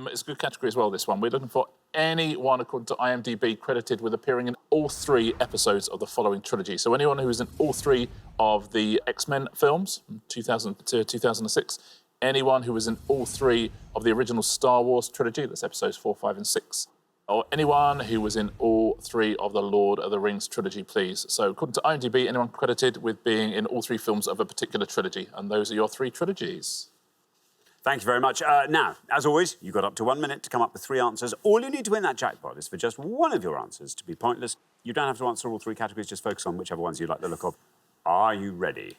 It's a good category as well, this one. We're looking for anyone, according to IMDb, credited with appearing in all 3 episodes of the following trilogy. So anyone who was in all 3 of the X-Men films, from 2000 to 2006, anyone who was in all 3 of the original Star Wars trilogy, that's episodes 4, 5 and 6, or anyone who was in all 3 of the Lord of the Rings trilogy, please. So according to IMDb, anyone credited with being in all 3 films of a particular trilogy, and those are your 3 trilogies. Thank you very much. Now, as always, you've got up to 1 minute to come up with 3 answers. All you need to win that jackpot is for just one of your answers to be pointless. You don't have to answer all 3 categories, just focus on whichever ones you like the look of. Are you ready?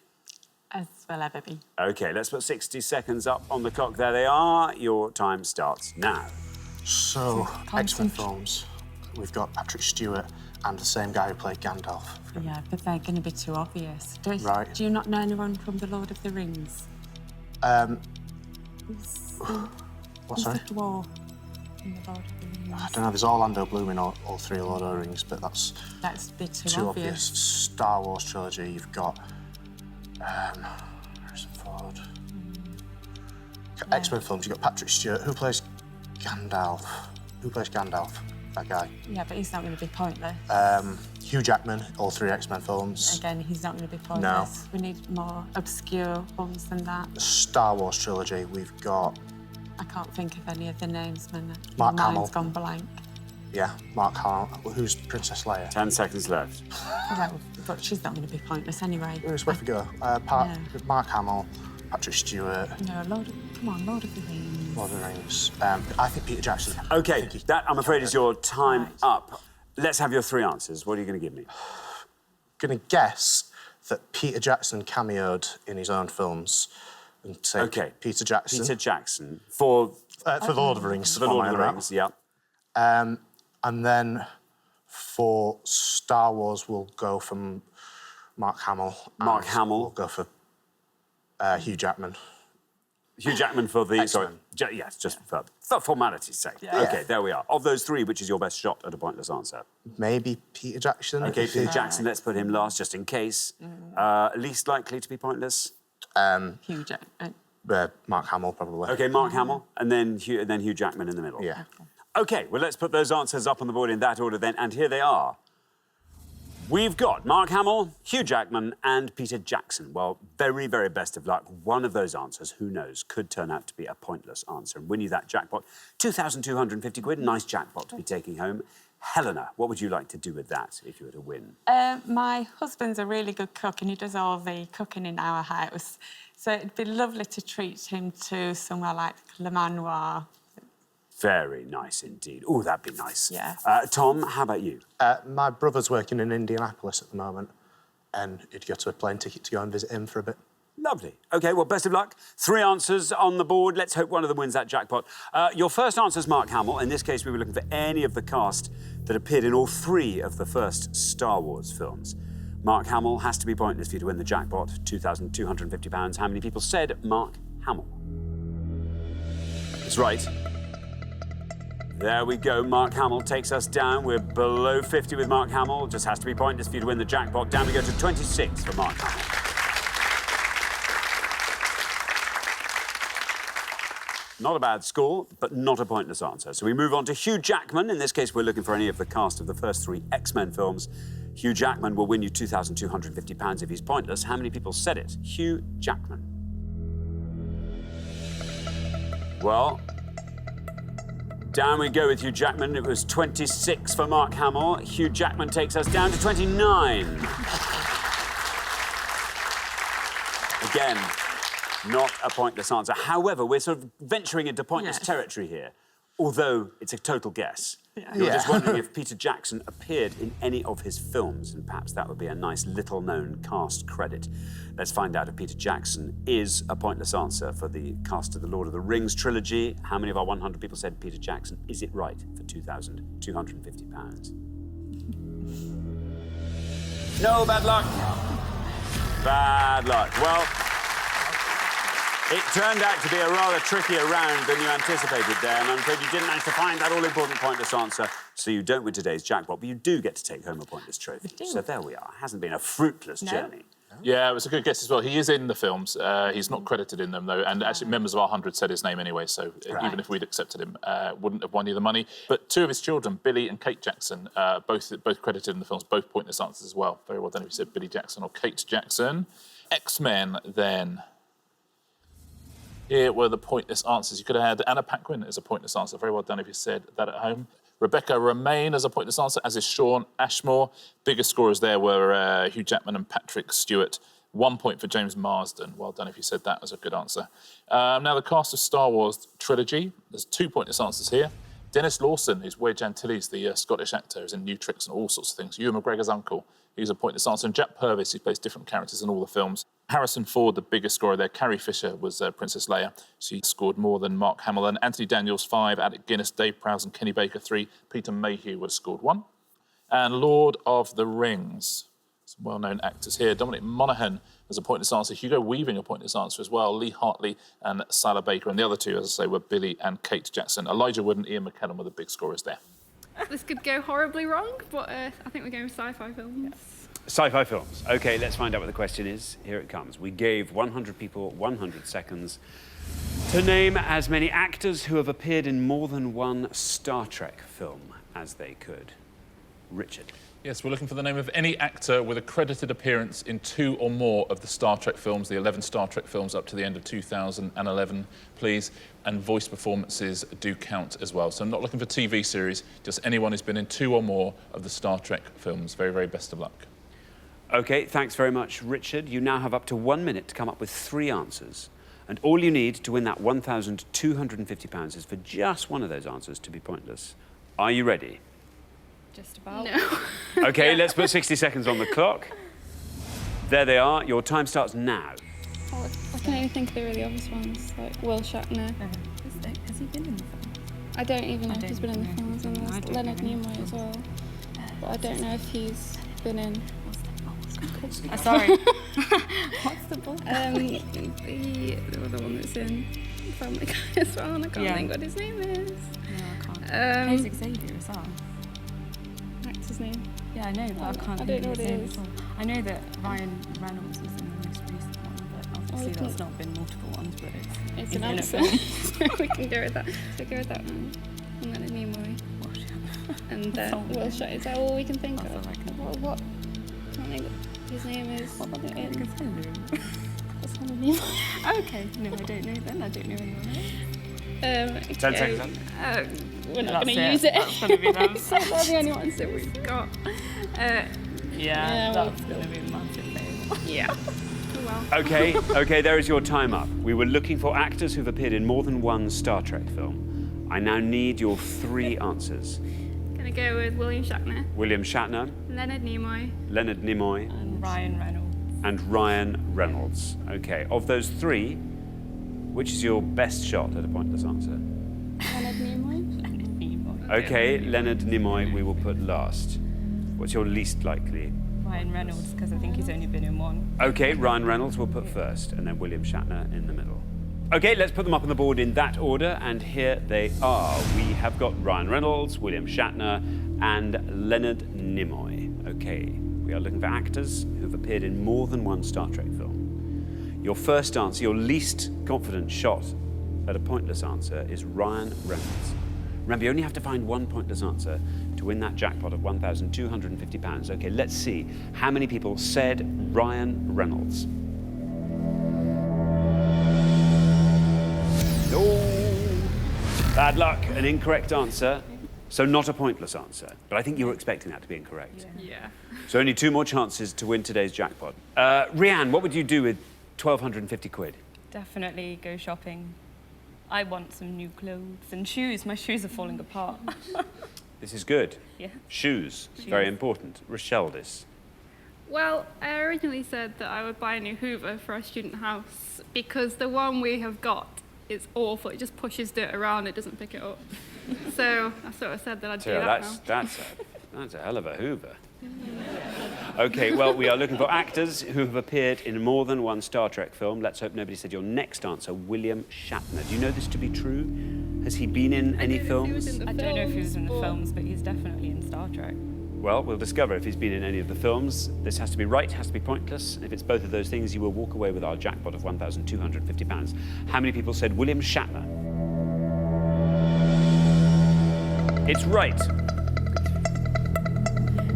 As will ever be. OK, let's put 60 seconds up on the clock. There they are. Your time starts now. So, X-Men films, we've got Patrick Stewart and the same guy who played Gandalf. Yeah, but they're going to be too obvious. Right. Do you not know anyone from The Lord of the Rings? What, sorry? The dwarf in The Lord of the Rings. I don't know, there's Orlando Bloom in all 3 Lord of the Rings, but that's a bit too obvious. Star Wars trilogy, you've got Harrison Ford. X-Men films, you've got Patrick Stewart. Who plays Gandalf? That guy. Yeah, but he's not going to be pointless. Hugh Jackman, all 3 X-Men films. Again, he's not going to be pointless. No. We need more obscure ones than that. The Star Wars trilogy, we've got... I can't think of any of the names, man. Mark Hamill. Mine's gone blank. Yeah, Mark Hamill. Who's Princess Leia? 10 seconds left. Well, but she's not going to be pointless anyway. Where's where to go? Mark Hamill, Patrick Stewart. No, come on, Lord of the Rings. Lord of the Rings. I think Peter Jackson. OK, that, I'm afraid, is your time up. Let's have your 3 answers. What are you going to give me? Going to guess that Peter Jackson cameoed in his own films and say Peter Jackson. Peter Jackson for the Lord of the Rings. For the Lord of the Rings, yeah. And then for Star Wars, we'll go from Mark Hamill. Mark Hamill. We'll go for Hugh Jackman. Hugh Jackman for the... Sorry. Yes, just for formality's sake. Yeah. OK, there we are. Of those 3, which is your best shot at a pointless answer? Maybe Peter Jackson. OK, Peter Jackson, let's put him last, just in case. Least likely to be pointless? Hugh Jackman. Mark Hamill, probably. OK, Mark Hamill, and then Hugh Jackman in the middle. Yeah. OK, well, let's put those answers up on the board in that order then, and here they are. We've got Mark Hamill, Hugh Jackman and Peter Jackson. Well, very, very best of luck. One of those answers, who knows, could turn out to be a pointless answer and win you that jackpot. 2,250 quid, nice jackpot to be taking home. Helena, what would you like to do with that if you were to win? My husband's a really good cook and he does all the cooking in our house. So it'd be lovely to treat him to somewhere like Le Manoir. Very nice indeed. Oh, that'd be nice. Yeah. Tom, how about you? My brother's working in Indianapolis at the moment, and he'd got a plane ticket to go and visit him for a bit. Lovely. OK, well, best of luck. 3 answers on the board. Let's hope one of them wins that jackpot. Your first answer's Mark Hamill. In this case, we were looking for any of the cast that appeared in all 3 of the first Star Wars films. Mark Hamill has to be pointless for you to win the jackpot, £2,250. How many people said Mark Hamill? That's right. There we go. Mark Hamill takes us down. We're below 50 with Mark Hamill. Just has to be pointless for you to win the jackpot. Down we go to 26 for Mark Hamill. Not a bad score, but not a pointless answer. So we move on to Hugh Jackman. In this case, we're looking for any of the cast of the first 3 X-Men films. Hugh Jackman will win you £2,250 if he's pointless. How many people said it? Hugh Jackman. Well, down we go with Hugh Jackman. It was 26 for Mark Hamill. Hugh Jackman takes us down to 29. Again, not a pointless answer. However, we're sort of venturing into pointless territory here, although it's a total guess. You're just wondering if Peter Jackson appeared in any of his films, and perhaps that would be a nice little-known cast credit. Let's find out if Peter Jackson is a pointless answer for the cast of the Lord of the Rings trilogy. How many of our 100 people said Peter Jackson? Is it right for £2,250? No, bad luck. Bad luck. Well, it turned out to be a rather trickier round than you anticipated there, and I'm afraid you didn't manage to find that all-important pointless answer, so you don't win today's jackpot, but you do get to take home a pointless trophy. So there we are. It hasn't been a fruitless journey. Yeah, it was a good guess as well. He is in the films. He's not credited in them, though. And actually, members of our 100 said his name anyway, so even if we'd accepted him, wouldn't have won you the money. But two of his children, Billy and Kate Jackson, both credited in the films, both pointless answers as well. Very well done if you said Billy Jackson or Kate Jackson. X-Men, then. Here were the pointless answers. You could have had Anna Paquin as a pointless answer. Very well done if you said that at home. Rebecca Romaine as a pointless answer, as is Sean Ashmore. Biggest scorers there were Hugh Jackman and Patrick Stewart. 1 point for James Marsden. Well done if you said that as a good answer. Now, the cast of Star Wars Trilogy. There's 2 pointless answers here. Dennis Lawson, who's Wedge Antilles, the Scottish actor, who's in New Tricks and all sorts of things. Ewan McGregor's uncle. He's a pointless answer. And Jack Purvis, who plays different characters in all the films. Harrison Ford, the biggest scorer there. Carrie Fisher was Princess Leia. She scored more than Mark Hamill. And Anthony Daniels, 5. Alec Guinness, Dave Prowse and Kenny Baker, 3. Peter Mayhew would have scored 1. And Lord of the Rings. Some well-known actors here. Dominic Monaghan as a pointless answer. Hugo Weaving, a pointless answer as well. Lee Hartley and Salah Baker. And the other two, as I say, were Billy and Kate Jackson. Elijah Wood and Ian McKellen were the big scorers there. This could go horribly wrong, but I think we're going with sci-fi films. Sci-fi films. OK, let's find out what the question is. Here it comes. We gave 100 people 100 seconds to name as many actors who have appeared in more than one Star Trek film as they could. Richard. Yes, we're looking for the name of any actor with a credited appearance in 2 or more of the Star Trek films, the 11 Star Trek films up to the end of 2011, please. And voice performances do count as well. So I'm not looking for TV series, just anyone who's been in 2 or more of the Star Trek films. Very, very best of luck. OK, thanks very much, Richard. You now have up to 1 minute to come up with 3 answers. And all you need to win that £1,250 is for just one of those answers to be pointless. Are you ready? Just about. No. OK, let's put 60 seconds on the clock. There they are. Your time starts now. Oh, I can only think of the really obvious ones, like Will Shatner. Has he been in the film? I don't even know if he's been in the films, and there's Leonard Nimoy as well. But I don't know if he's been in... Sorry. What's the book? The other one that's in Family Guy as well, and I can't think what his name is. No, I can't. Who's Xavier as well? Actor's name. Yeah, I know, but I can't I think don't of know his what it name is. at all. I know that Ryan Reynolds was in the most recent one, but obviously that's not been multiple ones, but It's he's an in a answer. film. We can go with that. So go with that one. And Leonard Nimoy. And Will Shatner. Is that all we can think of? What? I can't think of his name is. What about the It's Leonard Nimoy. Okay, no, I don't know then. I don't know anyone else. 10 seconds on. We're not going to That's use it. That's going to be them. So they're the only ones that we've got. Yeah, that's going to be a massive fail. Yeah. Oh, well. OK, there is your time up. We were looking for actors who've appeared in more than one Star Trek film. I now need your 3 answers. Gonna go with William Shatner, William Shatner, Leonard Nimoy, And Ryan Reynolds. and Ryan Reynolds. OK, of those 3, which is your best shot at a pointless answer? Leonard Nimoy. OK, Leonard Nimoy we will put last. What's your least likely? Ryan Reynolds, because I think he's only been in one. OK, Ryan Reynolds we'll put first, and then William Shatner in the middle. OK, let's put them up on the board in that order, and here they are. We have got Ryan Reynolds, William Shatner, and Leonard Nimoy. OK, we are looking for actors who've appeared in more than one Star Trek film. Your first answer, your least confident shot at a pointless answer is Ryan Reynolds. Remember, you only have to find one pointless answer to win that jackpot of £1,250. OK, let's see how many people said Ryan Reynolds. No. Bad luck, an incorrect answer. So not a pointless answer. But I think you were expecting that to be incorrect. Yeah. So only 2 more chances to win today's jackpot. Rianne, what would you do with 1,250 quid? Definitely go shopping. I want some new clothes and shoes. My shoes are falling apart. This is good. Yeah. Shoes, very important. Rochelle, this. Well, I originally said that I would buy a new Hoover for our student house because the one we have got is awful. It just pushes dirt around. It doesn't pick it up. So I sort of said that I'd do that now. That's a hell of a Hoover. OK, well, we are looking for actors who have appeared in more than one Star Trek film. Let's hope nobody said your next answer, William Shatner. Do you know this to be true? Has he been in any films? I don't know if he was in the films, but he's definitely in Star Trek. Well, we'll discover if he's been in any of the films. This has to be right, has to be pointless. And if it's both of those things, you will walk away with our jackpot of £1,250. How many people said William Shatner? It's right.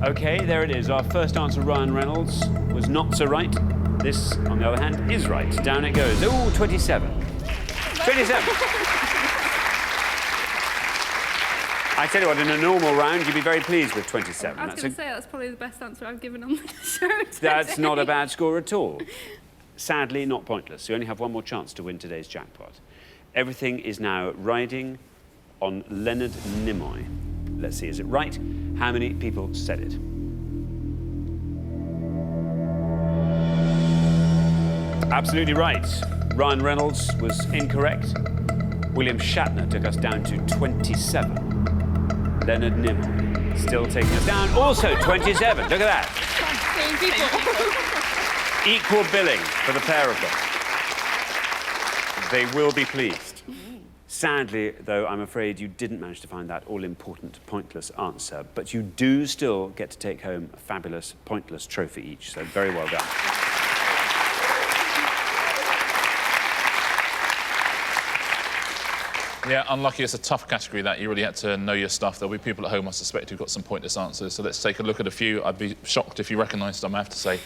OK, there it is. Our first answer, Ryan Reynolds, was not so right. This, on the other hand, is right. Down it goes. Ooh, 27. 27. I tell you what, in a normal round, you'd be very pleased with 27. I was going to say, that's probably the best answer I've given on the show today. That's not a bad score at all. Sadly, not pointless. You only have one more chance to win today's jackpot. Everything is now riding on Leonard Nimoy. Let's see, is it right? How many people said it? Absolutely right. Ryan Reynolds was incorrect. William Shatner took us down to 27. Leonard Nimoy still taking us down. Also 27. Look at that. Equal billing for the pair of them. They will be pleased. Sadly, though, I'm afraid you didn't manage to find that all-important, pointless answer, but you do still get to take home a fabulous, pointless trophy each, so very well done. Yeah, unlucky. It's a tough category that you really had to know your stuff. There'll be people at home, I suspect, who've got some pointless answers. So let's take a look at a few. I'd be shocked if you recognised them, I have to say.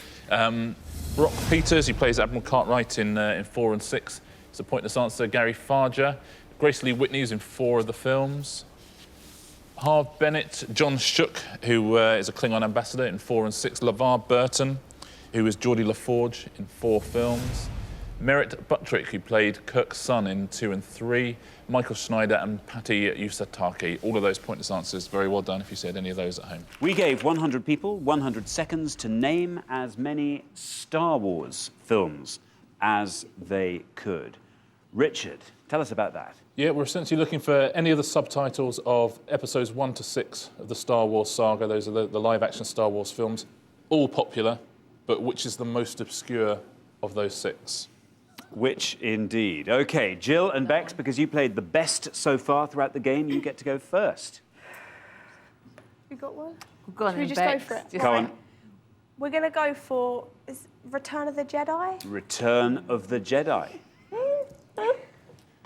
Brock Peters, he plays Admiral Cartwright in 4 and 6. It's a pointless answer. Gary Farger. Grace Lee Whitney's in 4 of the films. Harve Bennett. John Shook, who is a Klingon ambassador in 4 and 6. LeVar Burton, who is Geordie LaForge in 4 films. Merritt Buttrick, who played Kirk's son in 2 and 3. Michael Schneider and Patty Usatake. All of those pointless answers. Very well done if you said any of those at home. We gave 100 people 100 seconds to name as many Star Wars films as they could. Richard, tell us about that. Yeah, we're essentially looking for any of the subtitles of episodes 1 to 6 of the Star Wars saga. Those are the live-action Star Wars films. All popular, but which is the most obscure of those 6? Which indeed. OK, Jill and Bex, because you played the best so far throughout the game, you get to go first. You got one? Go on, Should we just Bex. go for it? Go on. We're going to go for Return of the Jedi. Return of the Jedi.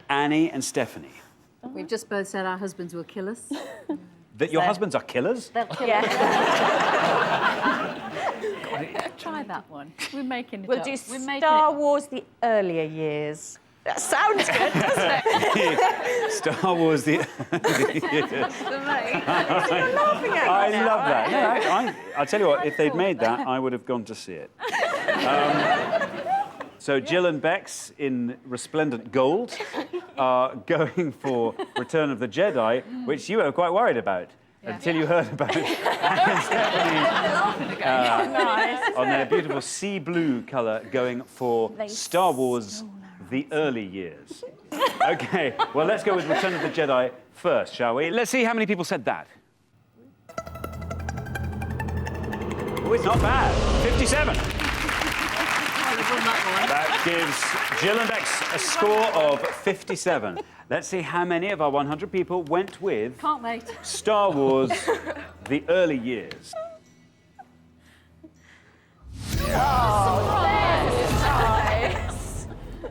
Annie and Stephanie. We've just both said our husbands will kill us. That your husbands are killers? They'll kill us. Try that one. We're making it We'll up. do We're making Star it... Wars, the earlier years. That sounds good, doesn't it? Star Wars, the... I love that. Yeah, I'll tell you what, if they'd made that, I would have gone to see it. So Jill and Bex, in resplendent gold, are going for Return of the Jedi, which you were quite worried about. Until you heard about Stephanie on their beautiful sea blue colour going for Star Wars, the early years. OK, well, let's go with Return of the Jedi first, shall we? Let's see how many people said that. Oh, it's not bad. 57. That gives Jill and Bex a score of 57. Let's see how many of our 100 people went with Can't wait. Star Wars, the early years.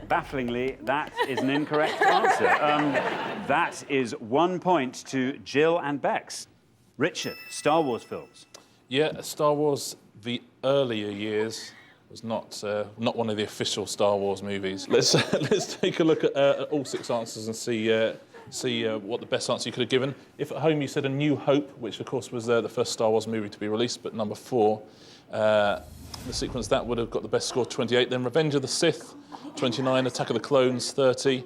Bafflingly, that is an incorrect answer. That is 1 point to Jill and Bex. Richard, Star Wars films. Yeah, Star Wars, the earlier years was not one of the official Star Wars movies. Let's take a look at all 6 answers and see what the best answer you could have given. If at home you said A New Hope, which of course was the first Star Wars movie to be released, but number 4, the sequence that would have got the best score, 28. Then Revenge of the Sith, 29. Attack of the Clones, 30.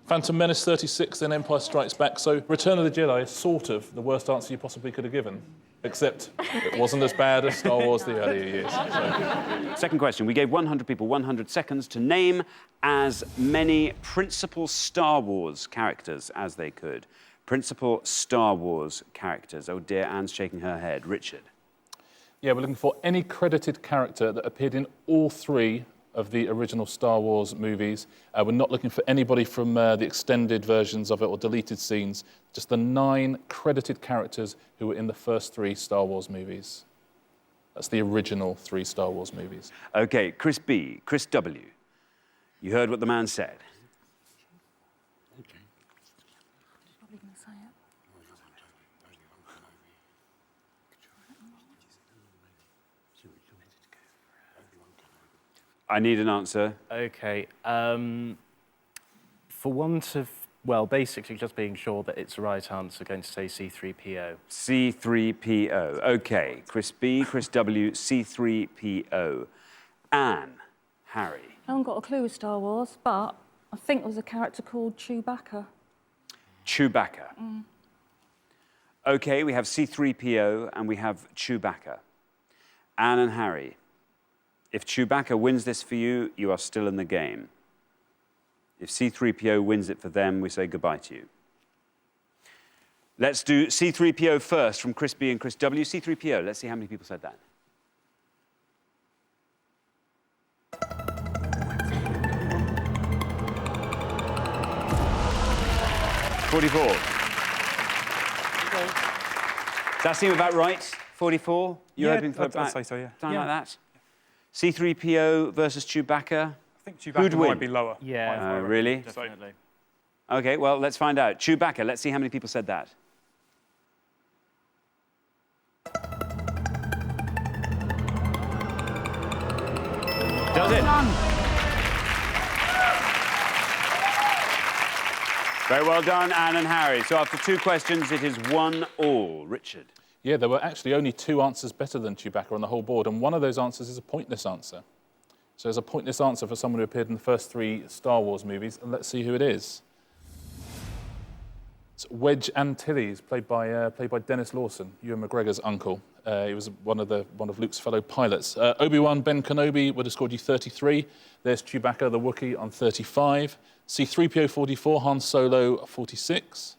Phantom Menace, 36. Then Empire Strikes Back. So Return of the Jedi is sort of the worst answer you possibly could have given. Except it wasn't as bad as Star Wars the earlier years. So. Second question. We gave 100 people 100 seconds to name as many principal Star Wars characters as they could. Principal Star Wars characters. Oh dear, Anne's shaking her head. Richard. Yeah, we're looking for any credited character that appeared in all 3 of the original Star Wars movies. We're not looking for anybody from the extended versions of it or deleted scenes, just the 9 credited characters who were in the first 3 Star Wars movies. That's the original 3 Star Wars movies. OK, Chris B, Chris W. You heard what the man said. I need an answer. OK. For want of, well, basically just being sure that it's the right answer, going to say C-3PO. C-3PO. OK. Chris B, Chris W, C-3PO. Anne, Harry. I haven't got a clue with Star Wars, but I think there was a character called Chewbacca. Chewbacca. OK, we have C-3PO and we have Chewbacca. Anne and Harry. If Chewbacca wins this for you, you are still in the game. If C-3PO wins it for them, we say goodbye to you. Let's do C-3PO first from Chris B and Chris W. C-3PO, let's see how many people said that. $44. Does that seem about right? 44? You're hoping for I'd say so, yeah. Something like that? C-3PO versus Chewbacca? I think Chewbacca might be lower. Yeah. Really? Definitely. OK, well, let's find out. Chewbacca, let's see how many people said that. Does it? Very well done, Anne and Harry. So after 2 questions, it is 1-1. Richard. Yeah, there were actually only 2 answers better than Chewbacca on the whole board, and one of those answers is a pointless answer. So there's a pointless answer for someone who appeared in the first 3 Star Wars movies, and let's see who it is. It's Wedge Antilles, played by Dennis Lawson, Ewan McGregor's uncle. He was one of Luke's fellow pilots. Obi-Wan Ben Kenobi would have scored you 33. There's Chewbacca the Wookiee on 35. C-3PO 44, Han Solo 46.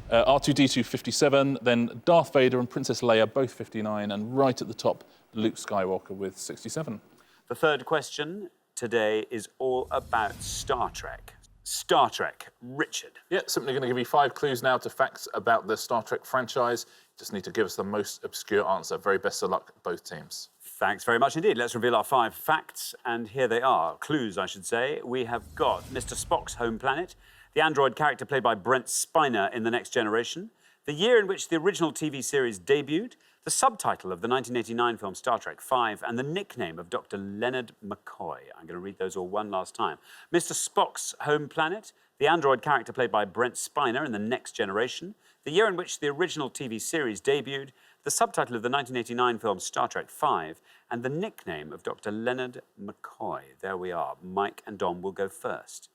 R2-D2 57, then Darth Vader and Princess Leia both 59, and right at the top, Luke Skywalker with 67. The third question today is all about Star Trek. Star Trek, Richard. Yeah, simply going to give you 5 clues now to facts about the Star Trek franchise. Just need to give us the most obscure answer. Very best of luck, both teams. Thanks very much indeed. Let's reveal our 5 facts, and here they are. Clues, I should say. We have got Mr. Spock's home planet, the android character played by Brent Spiner in The Next Generation, the year in which the original TV series debuted, the subtitle of the 1989 film Star Trek V, and the nickname of Dr. Leonard McCoy. I'm going to read those all one last time. Mr. Spock's home planet, the android character played by Brent Spiner in The Next Generation, the year in which the original TV series debuted, the subtitle of the 1989 film Star Trek V, and the nickname of Dr. Leonard McCoy. There we are. Mike and Dom will go first.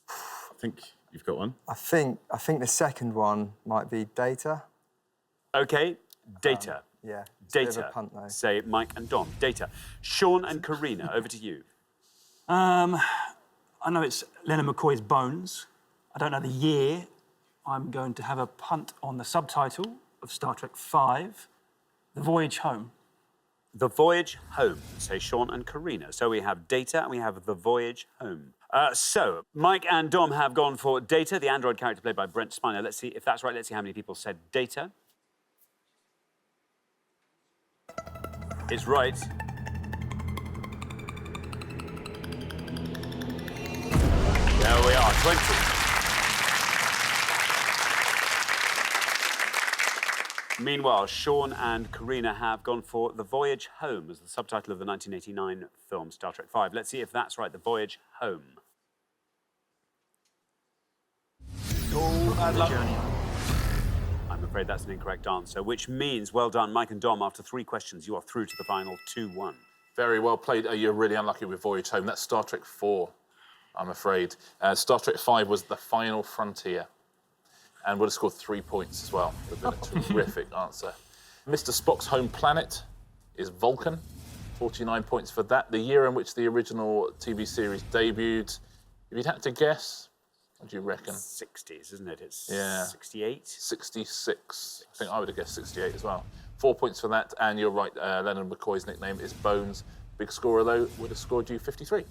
I think you've got one. I think the second one might be Data. OK, Data. Yeah. Data. Punt, though. Say Mike and Dom. Data. Sean and Karina, over to you. I know it's Leonard McCoy's Bones. I don't know the year. I'm going to have a punt on the subtitle of Star Trek V, The Voyage Home. The Voyage Home, say Sean and Karina. So we have Data and we have The Voyage Home. So Mike and Dom have gone for Data, the android character played by Brent Spiner. Let's see if that's right. Let's see how many people said Data. It's right. There we are, 20. Meanwhile, Sean and Karina have gone for The Voyage Home as the subtitle of the 1989 film Star Trek V. Let's see if that's right, The Voyage Home. I'm afraid that's an incorrect answer, which means, well done, Mike and Dom. After 3 questions, you are through to the final 2-1. Very well played. You're really unlucky with Voyage Home. That's Star Trek 4, I'm afraid. Star Trek 5 was The Final Frontier, and would have scored 3 points as well. Would have been a terrific answer. Mr. Spock's home planet is Vulcan, 49 points for that. The year in which the original TV series debuted, if you'd had to guess, what do you reckon? 60s, isn't it? It's 68? 66. I think I would have guessed 68 as well. 4 points for that, and you're right, Leonard McCoy's nickname is Bones, Big scorer, though, would have scored you 53.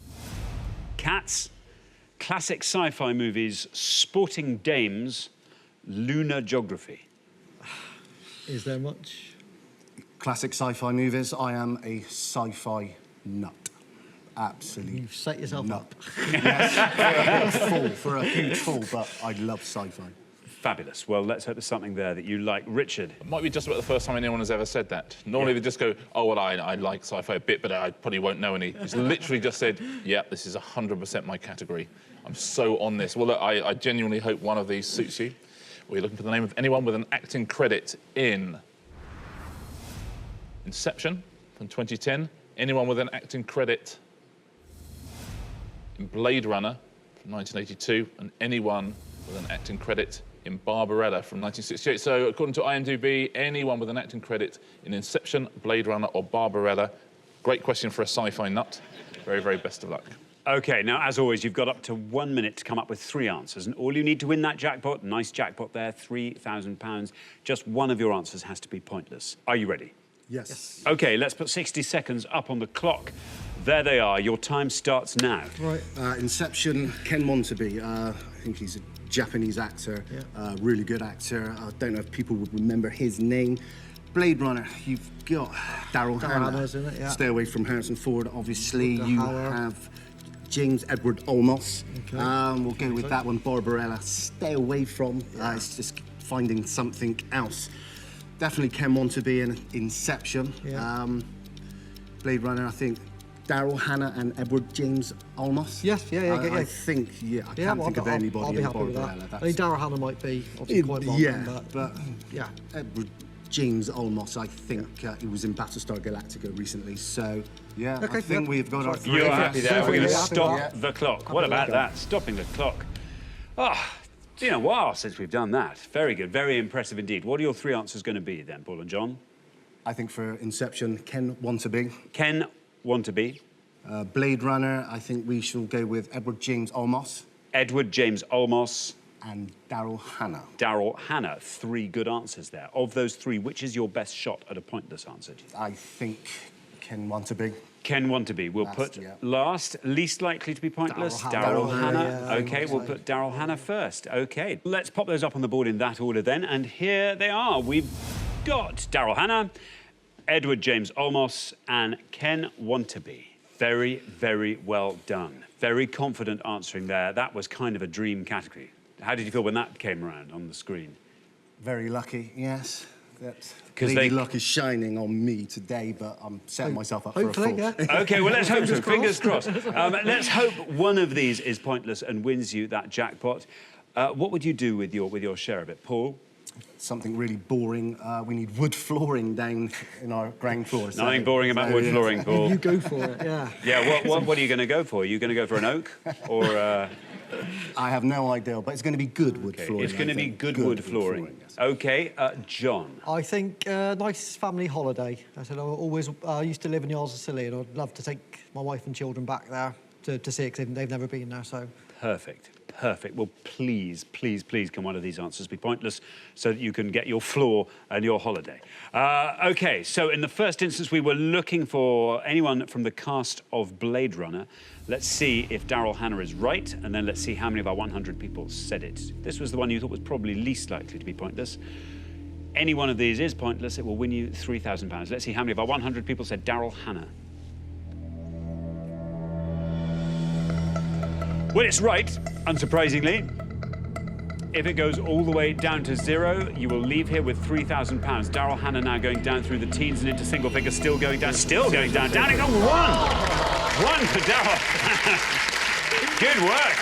Cats, classic sci-fi movies, sporting dames, lunar geography. Is there much? Classic sci-fi movies. I am a sci-fi nut. Absolutely. You've set yourself up. Yes, for a huge fall, but I love sci-fi. Fabulous. Well, let's hope there's something there that you like. Richard? It might be just about the first time anyone has ever said that. Normally they just go, oh, well, I like sci-fi a bit, but I probably won't know any. He's literally just said, yeah, this is 100% my category. I'm so on this. Well, look, I genuinely hope one of these suits you. We're looking for the name of anyone with an acting credit in Inception from 2010. Anyone with an acting credit in Blade Runner from 1982. And anyone with an acting credit in Barbarella from 1968. So, according to IMDb, anyone with an acting credit in Inception, Blade Runner or Barbarella. Great question for a sci-fi nut. Very, very best of luck. OK, now, as always, you've got up to 1 minute to come up with 3 answers, and all you need to win that jackpot, nice jackpot there, £3,000, just one of your answers has to be pointless. Are you ready? Yes. OK, let's put 60 seconds up on the clock. There they are. Your time starts now. Right. Inception, Ken Montague. I think he's a Japanese actor, really good actor. I don't know if people would remember his name. Blade Runner, you've got Daryl Hannah. Isn't it? Yeah. Stay away from Harrison Ford, obviously. You have James Edward Olmos. Okay. We'll go with that one. Barbarella, stay away from. It's just finding something else. Definitely Ken Montague in Inception. Yeah. Blade Runner, I think. Daryl Hannah and Edward James Olmos. Yes, I think, I can't think of anybody I'll be happy with that. I think Daryl Hannah might be obviously quite well done, but yeah. Edward James Olmos, I think he was in Battlestar Galactica recently, so yeah, Okay, I think we've got our 3. You're happy there. We're going to stop Yeah. the clock. What about that? Stopping the clock. Oh, it's been a while since we've done that. Very good. Very impressive indeed. What are your 3 answers going to be then, Paul and John? I think for Inception, Ken Montague. Ken Montague. Blade Runner, I think we shall go with Edward James Olmos. Edward James Olmos. And Daryl Hannah. Daryl Hannah. 3 good answers there. Of those 3, which is your best shot at a pointless answer, do you think? I think Ken Montague. Ken Montague. We'll put last, least likely to be pointless. Daryl Hannah. Yeah, OK, we'll put Daryl Hannah first. OK, let's pop those up on the board in that order then. And here they are. We've got Daryl Hannah, Edward James Olmos and Ken Montague. Very, very well done. Very confident answering there. That was kind of a dream category. How did you feel when that came around on the screen? Very lucky, yes. That 'Cause lady luck is shining on me today, but I'm setting myself up Hopefully, for a fall. yeah. OK, well, let's hope so. Fingers crossed. Let's hope one of these is pointless and wins you that jackpot. What would you do with your share of it, Paul? Something really boring. We need wood flooring down in our ground floor. So, Nothing boring about wood flooring, Paul. You go for it, yeah. Yeah, what are you going to go for? Are you going to go for an oak or... I have no idea, but it's going to be good wood flooring. It's going to be good wood flooring. Yes. OK, John. I think nice family holiday. I said I used to live in the Isles of Scilly and I'd love to take my wife and children back there to see it because they've never been there, so... Perfect. Perfect. Well, please, please, please can one of these answers be pointless so that you can get your floor and your holiday. OK, so in the first instance, we were looking for anyone from the cast of Blade Runner. Let's see if Daryl Hannah is right, and then let's see how many of our 100 people said it. This was the one you thought was probably least likely to be pointless. Any one of these is pointless. It will win you £3,000. Let's see how many of our 100 people said Daryl Hannah. Well, it's right, unsurprisingly. If it goes all the way down to 0, you will leave here with £3,000. Daryl Hannah now going down through the teens and into single figures, still going down, down. Down it goes, 1! 1 for Daryl. Good work.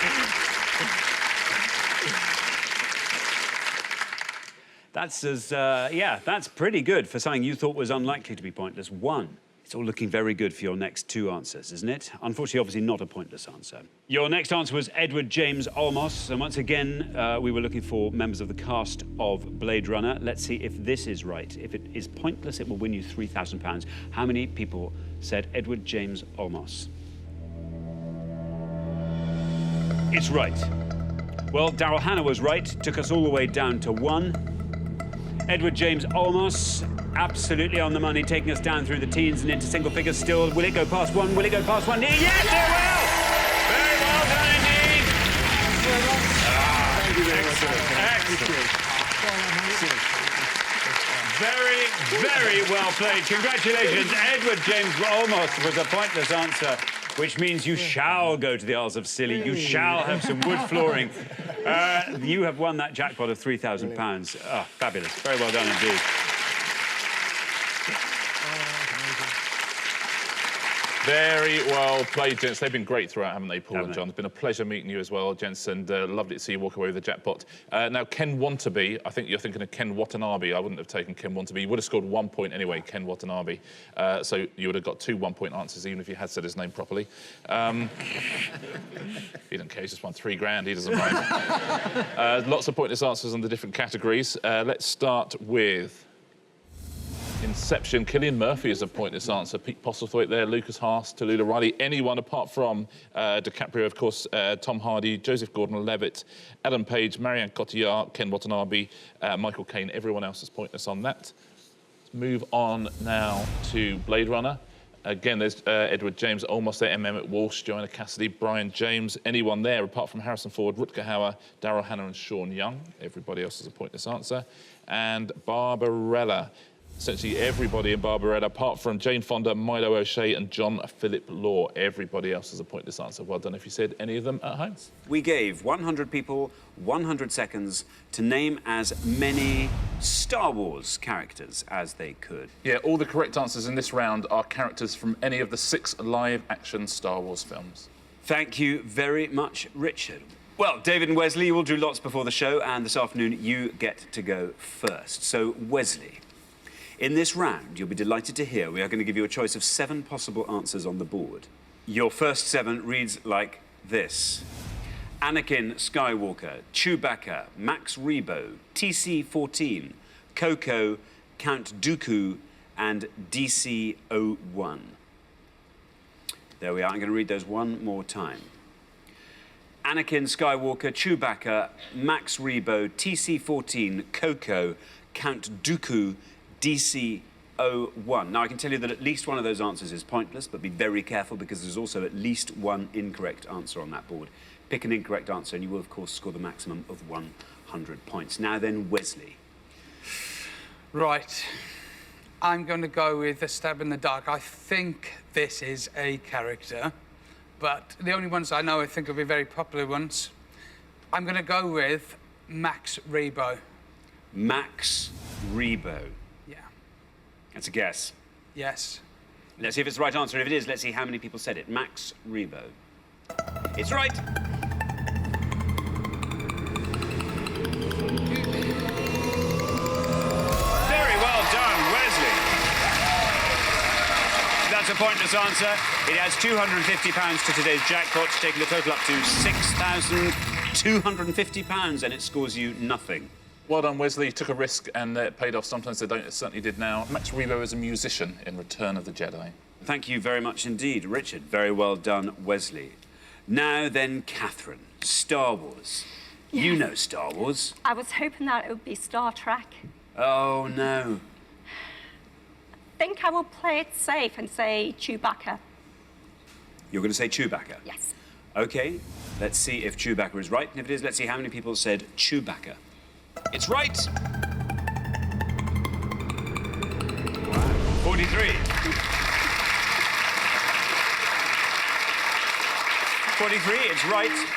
That's pretty good for something you thought was unlikely to be pointless. 1. It's all looking very good for your next 2 answers, isn't it? Unfortunately, obviously not a pointless answer. Your next answer was Edward James Olmos. And once again, we were looking for members of the cast of Blade Runner. Let's see if this is right. If it is pointless, it will win you £3,000. How many people said Edward James Olmos? It's right. Well, Daryl Hannah was right. Took us all the way down to 1. Edward James Olmos, absolutely on the money, taking us down through the teens and into single figures still. Will it go past one? Will it go past one? Yes, it will! Very well done indeed. Thank you very much. Excellent. Very, very well played. Congratulations. Edward James Olmos was a pointless answer, which means you shall go to the Isles of Scilly. You shall have some wood flooring. You have won that jackpot of £3,000. Oh, fabulous. Very well done indeed. Very well played, gents. They've been great throughout, haven't they, Paul and John? It's been a pleasure meeting you as well, gents, and lovely to see you walk away with the jackpot. Now, Ken Wantabe, I think you're thinking of Ken Watanabe. I wouldn't have taken Ken Wantabe. You would have scored 1 point anyway, Ken Watanabe. So you would have got 2 one-point answers, even if you had said his name properly. He doesn't care, he's just won £3,000, he doesn't mind. Lots of pointless answers on the different categories. Let's start with Inception. Cillian Murphy is a pointless answer. Pete Postlethwaite there, Lucas Haas, Tallulah Riley. Anyone apart from DiCaprio, of course, Tom Hardy, Joseph Gordon-Levitt, Ellen Page, Marianne Cotillard, Ken Watanabe, Michael Caine. Everyone else is pointless on that. Let's move on now to Blade Runner. Again, there's Edward James Olmos there, M. Emmett Walsh, Joanna Cassidy, Brian James. Anyone there apart from Harrison Ford, Rutger Hauer, Daryl Hannah and Sean Young. Everybody else is a pointless answer. And Barbarella. Essentially everybody in Barbarella, apart from Jane Fonda, Milo O'Shea and John Philip Law. Everybody else is a pointless answer. Well done if you said any of them at home. We gave 100 people 100 seconds to name as many Star Wars characters as they could. Yeah, all the correct answers in this round are characters from any of the 6 live-action Star Wars films. Thank you very much, Richard. Well, David and Wesley, you will do lots before the show, and this afternoon you get to go first. So, Wesley, in this round, you'll be delighted to hear we are going to give you a choice of 7 possible answers on the board. Your first 7 reads like this. Anakin Skywalker, Chewbacca, Max Rebo, TC-14, Coco, Count Dooku, and DC-01. There we are. I'm going to read those one more time. Anakin Skywalker, Chewbacca, Max Rebo, TC-14, Coco, Count Dooku, DC-01. Now, I can tell you that at least one of those answers is pointless, but be very careful because there's also at least one incorrect answer on that board. Pick an incorrect answer and you will, of course, score the maximum of 100 points. Now then, Wesley. Right. I'm going to go with a stab in the dark. I think this is a character, but the only ones I know I think will be very popular ones. I'm going to go with Max Rebo. Max Rebo. Yeah. That's a guess. Yes. Let's see if it's the right answer. If it is, let's see how many people said it. Max Rebo. It's right. Very well done, Wesley. That's a pointless answer. It adds £250 to today's jackpot, taking the total up to £6,250, and it scores you nothing. Well done, Wesley. You took a risk and it paid off. Sometimes they don't. It certainly did now. Max Rebo is a musician in Return of the Jedi. Thank you very much indeed, Richard. Very well done, Wesley. Now then, Catherine, Star Wars. Yes. You know Star Wars. I was hoping that it would be Star Trek. Oh, no. I think I will play it safe and say Chewbacca. You're going to say Chewbacca? Yes. OK, let's see if Chewbacca is right. And if it is, let's see how many people said Chewbacca. It's right. 43. 43, it's right.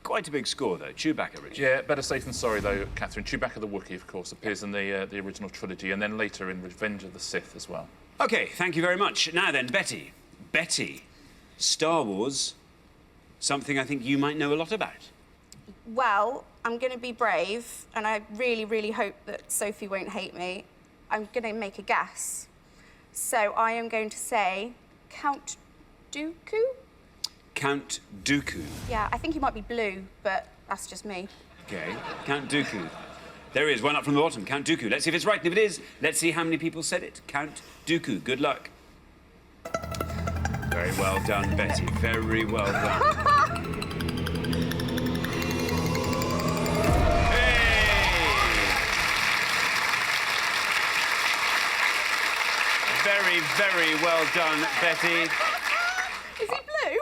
Quite a big score, though. Chewbacca, Richard. Yeah, better safe than sorry, though, Catherine. Chewbacca the Wookiee, of course, appears in the original trilogy, and then later in Revenge of the Sith as well. OK, thank you very much. Now then, Betty. Betty, Star Wars, something I think you might know a lot about. Well, I'm going to be brave, and I really, really hope that Sophie won't hate me. I'm going to make a guess. So I am going to say Count Dooku? Count Dooku. Yeah, I think he might be blue, but that's just me. OK, Count Dooku. There he is, one up from the bottom, Count Dooku. Let's see if it's right, and if it is, let's see how many people said it. Count Dooku, good luck. Very well done, Betty, very well done. Very well done, Betty. Is he blue?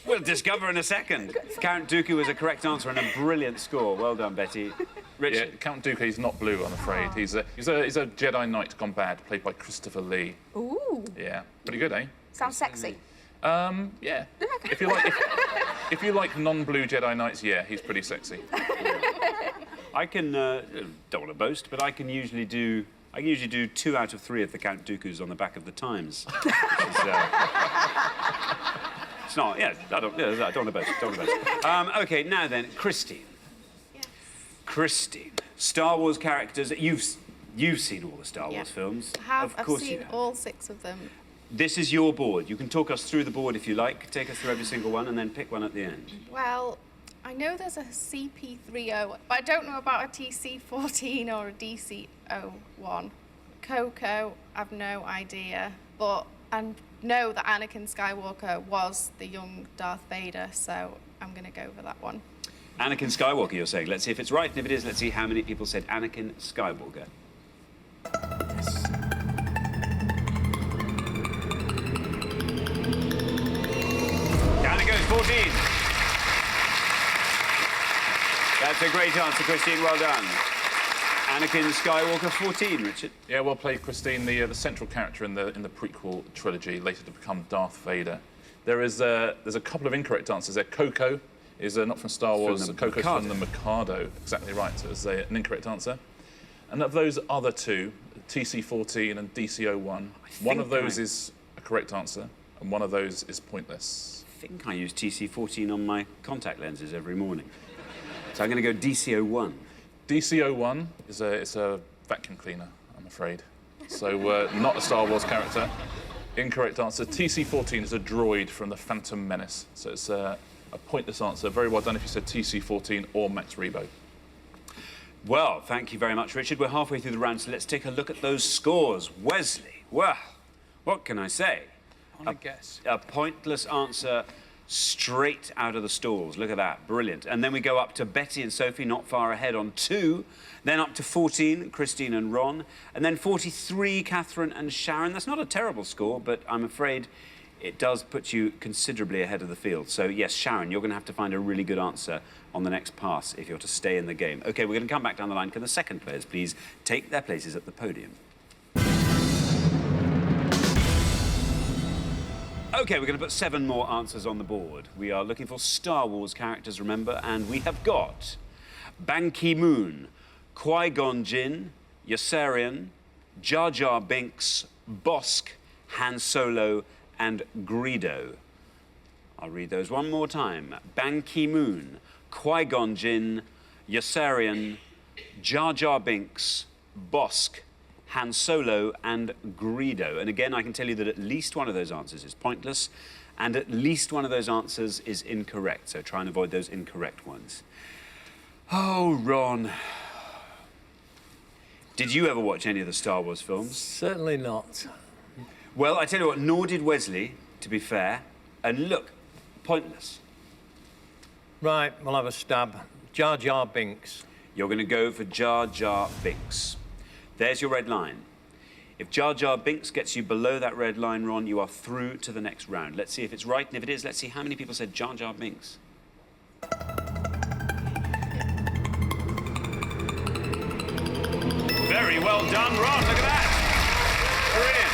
We'll discover in a second. Count Dooku was a correct answer and a brilliant score. Well done, Betty. Richard? Yeah, Count Dooku, he's not blue, I'm afraid. He's a Jedi Knight gone bad, played by Christopher Lee. Ooh. Yeah, pretty good, eh? Sounds sexy. Yeah. If you like non-blue Jedi Knights, yeah, he's pretty sexy. I can, don't want to boast, but I can usually do 2 out of 3 of the Count Dooku's on the back of the Times. Which is, it's not, yeah, I don't want to boast, OK, now then, Christine. Yes. Christine, Star Wars characters, you've seen all the Star Wars films. Of course I've seen all 6 of them. This is your board. You can talk us through the board if you like, take us through every single one, and then pick one at the end. Well, I know there's a CP30, but I don't know about a TC14 or a DC01. Coco, I've no idea, but I know that Anakin Skywalker was the young Darth Vader, so I'm going to go for that one. Anakin Skywalker, you're saying. Let's see if it's right, and if it is, let's see how many people said Anakin Skywalker. Yes. Down it goes, 14. That's a great answer, Christine. Well done. Anakin Skywalker, 14. Richard. Yeah, well played, Christine. The central character in the prequel trilogy, later to become Darth Vader. There's a couple of incorrect answers there. Coco is not from Star Wars. Coco's from the Mikado. Exactly right. So it's an incorrect answer. And of those other 2, TC14 and DC01, one of those is a correct answer, and one of those is pointless. I think I use TC14 on my contact lenses every morning. So I'm going to go DC01. DC01 is a vacuum cleaner, I'm afraid. So not a Star Wars character. Incorrect answer. TC14 is a droid from the Phantom Menace. So it's a pointless answer. Very well done if you said TC14 or Max Rebo. Well, thank you very much, Richard. We're halfway through the round, so let's take a look at those scores. Wesley, well, what can I say? I guess. A pointless answer straight out of the stalls. Look at that, brilliant. And then we go up to Betty and Sophie, not far ahead on 2. Then up to 14, Christine and Ron. And then 43, Catherine and Sharon. That's not a terrible score, but I'm afraid it does put you considerably ahead of the field. So, yes, Sharon, you're going to have to find a really good answer on the next pass if you're to stay in the game. OK, we're going to come back down the line. Can the second players please take their places at the podium? OK, we're going to put 7 more answers on the board. We are looking for Star Wars characters, remember, and we have got Ban Ki-moon, Qui-Gon Jinn, Yossarian, Jar Jar Binks, Bosk, Han Solo, and Greedo. I'll read those one more time. Ban Ki-moon, Qui-Gon Jinn, Yossarian, Jar Jar Binks, Bosk, Han Solo, and Greedo. And again, I can tell you that at least one of those answers is pointless, and at least one of those answers is incorrect. So try and avoid those incorrect ones. Oh, Ron. Did you ever watch any of the Star Wars films? Certainly not. Well, I tell you what, nor did Wesley, to be fair. And look, pointless. Right, we'll have a stab. Jar Jar Binks. You're going to go for Jar Jar Binks. There's your red line. If Jar Jar Binks gets you below that red line, Ron, you are through to the next round. Let's see if it's right, and if it is, let's see how many people said Jar Jar Binks. Very well done, Ron. Look at that. Brilliant.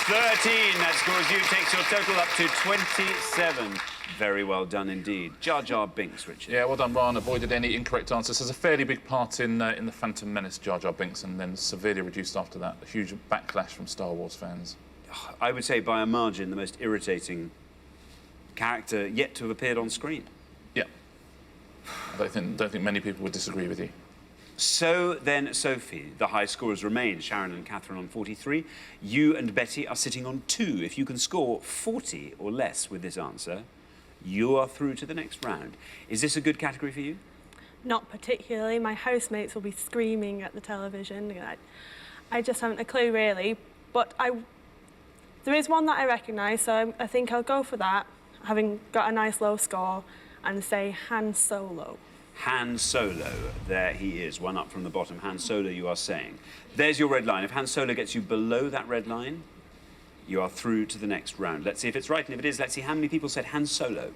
13, that scores you, takes your total up to 27. Very well done indeed. Jar Jar Binks, Richard. Yeah, well done, Ron. Avoided any incorrect answers. There's a fairly big part in the Phantom Menace, Jar Jar Binks, and then severely reduced after that. A huge backlash from Star Wars fans. I would say by a margin the most irritating character yet to have appeared on screen. Yeah. I don't think many people would disagree with you. So then, Sophie, the high scorers remain. Sharon and Catherine on 43. You and Betty are sitting on 2. If you can score 40 or less with this answer, you are through to the next round. Is this a good category for you? Not particularly. My housemates will be screaming at the television. I just haven't a clue, really. But there is one that I recognise, so I think I'll go for that, having got a nice low score, and say Han Solo. Han Solo. There he is, one up from the bottom. Han Solo, you are saying. There's your red line. If Han Solo gets you below that red line, you are through to the next round. Let's see if it's right, and if it is, let's see how many people said Han Solo.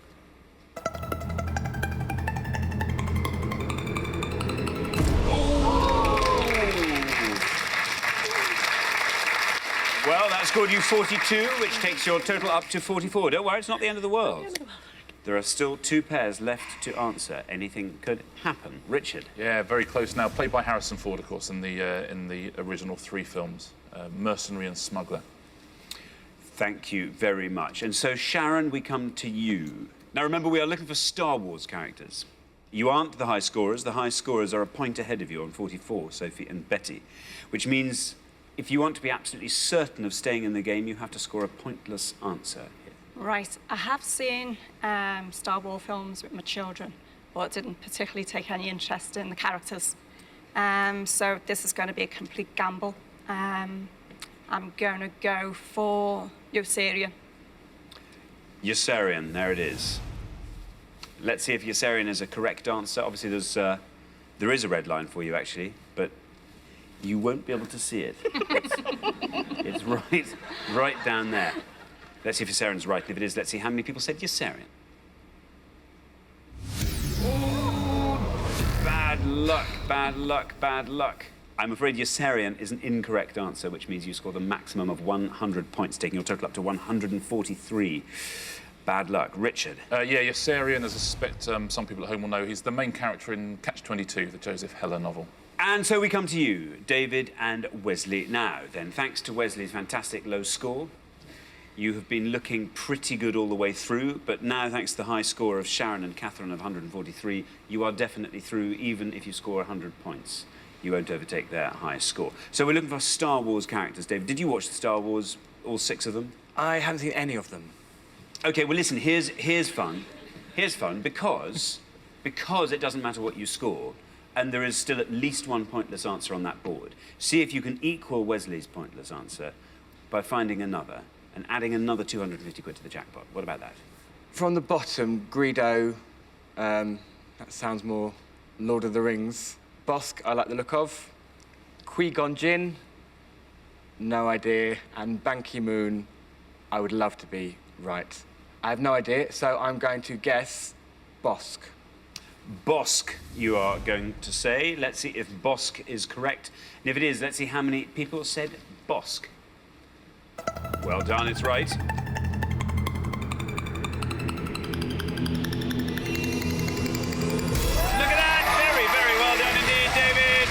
Well, that scored you 42, which takes your total up to 44. Don't worry, it's not the end of the world. There are still 2 pairs left to answer. Anything could happen. Richard. Yeah, very close now. Played by Harrison Ford, of course, in the original 3 films, Mercenary and Smuggler. Thank you very much. And so, Sharon, we come to you. Now, remember, we are looking for Star Wars characters. You aren't the high scorers. The high scorers are a point ahead of you on 44, Sophie and Betty, which means if you want to be absolutely certain of staying in the game, you have to score a pointless answer. Right, I have seen Star Wars films with my children, but didn't particularly take any interest in the characters. So this is going to be a complete gamble. I'm going to go for Yossarian. Yossarian, there it is. Let's see if Yossarian is a correct answer. Obviously, there is a red line for you, actually, but you won't be able to see it. It's right down there. Let's see if Yossarian's right. And if it is, let's see how many people said Yossarian. Bad luck, bad luck, bad luck. I'm afraid Yossarian is an incorrect answer, which means you scored a maximum of 100 points, taking your total up to 143. Bad luck. Richard. Yeah, Yossarian, as I suspect some people at home will know, he's the main character in Catch-22, the Joseph Heller novel. And so we come to you, David and Wesley. Now, then, thanks to Wesley's fantastic low score, you have been looking pretty good all the way through, but now, thanks to the high score of Sharon and Catherine of 143, you are definitely through, even if you score 100 points. You won't overtake their high score. So we're looking for Star Wars characters. David, did you watch the Star Wars, all 6 of them? I haven't seen any of them. OK, well, listen, here's fun. Here's fun because it doesn't matter what you score, and there is still at least 1 pointless answer on that board. See if you can equal Wesley's pointless answer by finding another and adding another 250 quid to the jackpot. What about that? From the bottom, Greedo, that sounds more Lord of the Rings. Bosk, I like the look of. Qui-Gon Jinn, no idea. And Ban Ki-moon, I would love to be right. I have no idea, so I'm going to guess Bosk. Bosk, you are going to say. Let's see if Bosk is correct. And if it is, let's see how many people said Bosk. Well done, it's right. Look at that! Very, very well done indeed, David.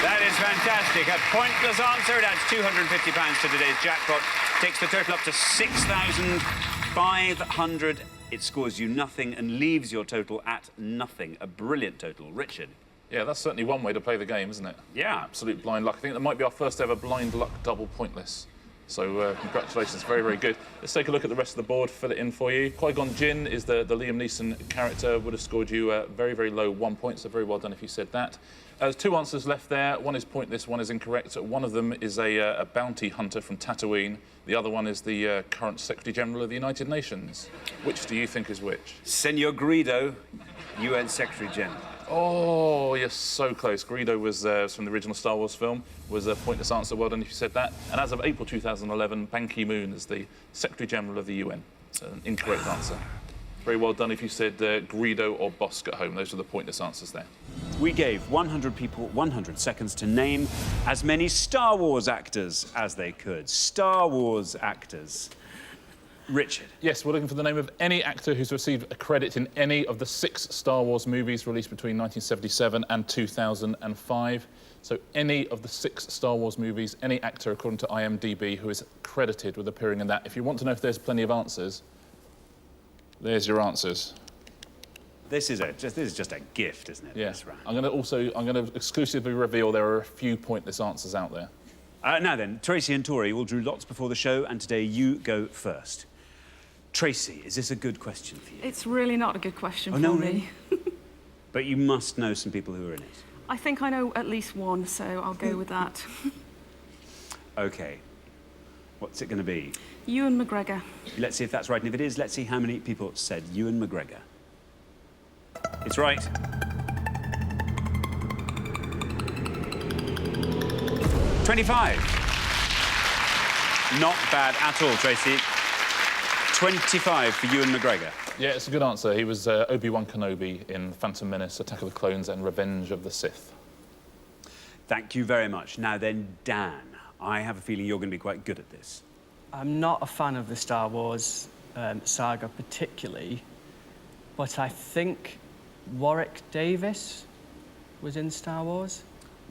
That is fantastic. A pointless answer. It adds £250 to today's jackpot. Takes the total up to 6,500. It scores you nothing and leaves your total at nothing. A brilliant total. Richard. Yeah, that's certainly one way to play the game, isn't it? Yeah. Absolute blind luck. I think that might be our first ever blind luck double pointless. So congratulations, very, very good. Let's take a look at the rest of the board, fill it in for you. Qui-Gon Jinn is the Liam Neeson character, would have scored you very, very low 1 point, so very well done if you said that. There's 2 answers left there. One is pointless, one is incorrect. One of them is a bounty hunter from Tatooine. The other one is the current Secretary General of the United Nations. Which do you think is which? Senor Greedo, UN Secretary General. Oh, you're so close. Greedo was from the original Star Wars film, was a pointless answer. Well done if you said that. And as of April 2011, Ban Ki-moon is the Secretary General of the UN. It's an incorrect answer. Very well done if you said Greedo or Bosk at home. Those are the pointless answers there. We gave 100 people 100 seconds to name as many Star Wars actors as they could. Star Wars actors. Richard. Yes, we're looking for the name of any actor who's received a credit in any of the 6 Star Wars movies released between 1977 and 2005. So any of the 6 Star Wars movies, any actor, according to IMDb, who is credited with appearing in that. If you want to know if there's plenty of answers, there's your answers. This is just a gift, isn't it? Yeah. This round. I'm going to exclusively reveal there are a few pointless answers out there. Now then, Tracy and Tori all drew lots before the show, and today you go first. Tracy, is this a good question for you? It's really not a good question for me. But you must know some people who are in it. I think I know at least one, so I'll go with that. OK. What's it going to be? Ewan McGregor. Let's see if that's right, and if it is, let's see how many people said Ewan McGregor. It's right. $25. Not bad at all, Tracy. 25 for Ewan McGregor. Yeah, it's a good answer. He was Obi-Wan Kenobi in Phantom Menace, Attack of the Clones and Revenge of the Sith. Thank you very much. Now then, Dan, I have a feeling you're going to be quite good at this. I'm not a fan of the Star Wars saga particularly, but I think Warwick Davis was in Star Wars.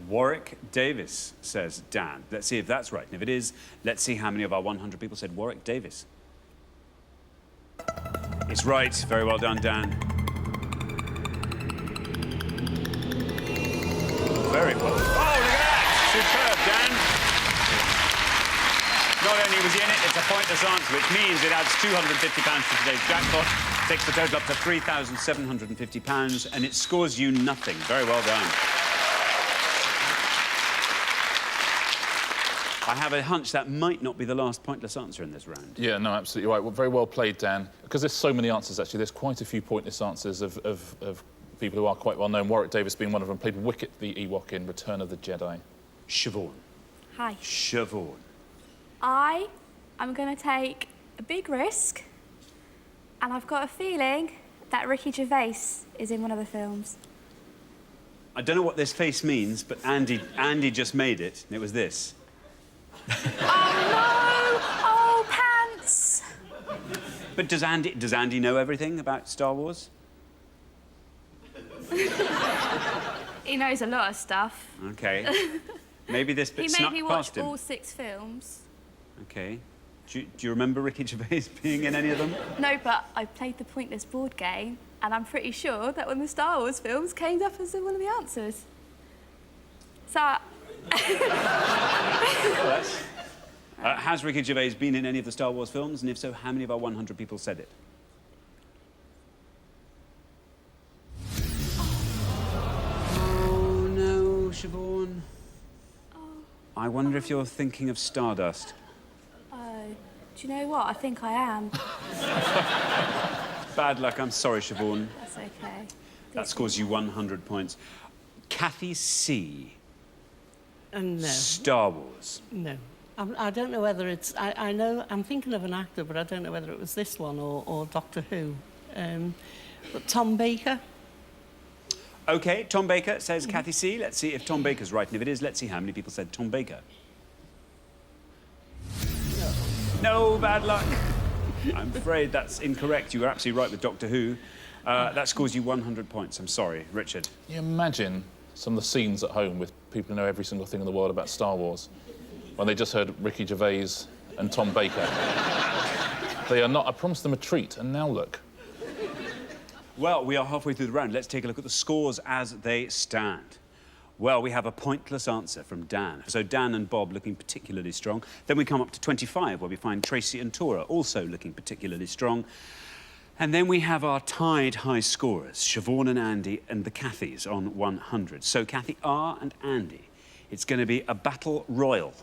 Warwick Davis, says Dan. Let's see if that's right. And if it is, let's see how many of our 100 people said Warwick Davis. It's right. Very well done, Dan. Very well. Oh, look at that! Superb, Dan. Not only was he in it, it's a pointless answer, which means it adds £250 to today's jackpot, takes the total up to £3,750, and it scores you nothing. Very well done. I have a hunch that might not be the last pointless answer in this round. Yeah, no, absolutely right. Well, very well played, Dan. Because there's so many answers, actually, there's quite a few pointless answers of people who are quite well known. Warwick Davis being one of them, played Wicket the Ewok in Return of the Jedi. Siobhan. Hi. Siobhan. I am going to take a big risk, and I've got a feeling that Ricky Gervais is in one of the films. I don't know what this face means, but Andy just made it, and it was this. Oh, no! Oh, pants! But does Andy know everything about Star Wars? He knows a lot of stuff. OK. Maybe this bit He snuck made me past watch him. all 6 films. OK. Do you remember Ricky Gervais being in any of them? No, but I played the pointless board game, and I'm pretty sure that when the Star Wars films came up as one of the answers. So... Has Ricky Gervais been in any of the Star Wars films? And if so, how many of our 100 people said it? Oh, no, Siobhan. I wonder if you're thinking of Stardust. Oh, do you know what? I think I am. Bad luck. I'm sorry, Siobhan. That's OK. That scores you 100 points. Kathy C. No. Star Wars. No. I don't know whether it's... I know... I'm thinking of an actor, but I don't know whether it was this one or Doctor Who. But Tom Baker? OK, Tom Baker, says Kathy C. Let's see if Tom Baker's right. And if it is, let's see how many people said Tom Baker. No, bad luck. I'm afraid that's incorrect. You were absolutely right with Doctor Who. That scores you 100 points. I'm sorry. Richard. Can you imagine some of the scenes at home with people who know every single thing in the world about Star Wars when they just heard Ricky Gervais and Tom Baker? They are not... I promised them a treat, and now look. Well, we are halfway through the round. Let's take a look at the scores as they stand. Well, we have a pointless answer from Dan. So Dan and Bob looking particularly strong. Then we come up to 25, where we find Tracy and Tora also looking particularly strong. And then we have our tied high scorers, Siobhan and Andy and the Cathys on 100. So Kathy R and Andy, it's going to be a battle royal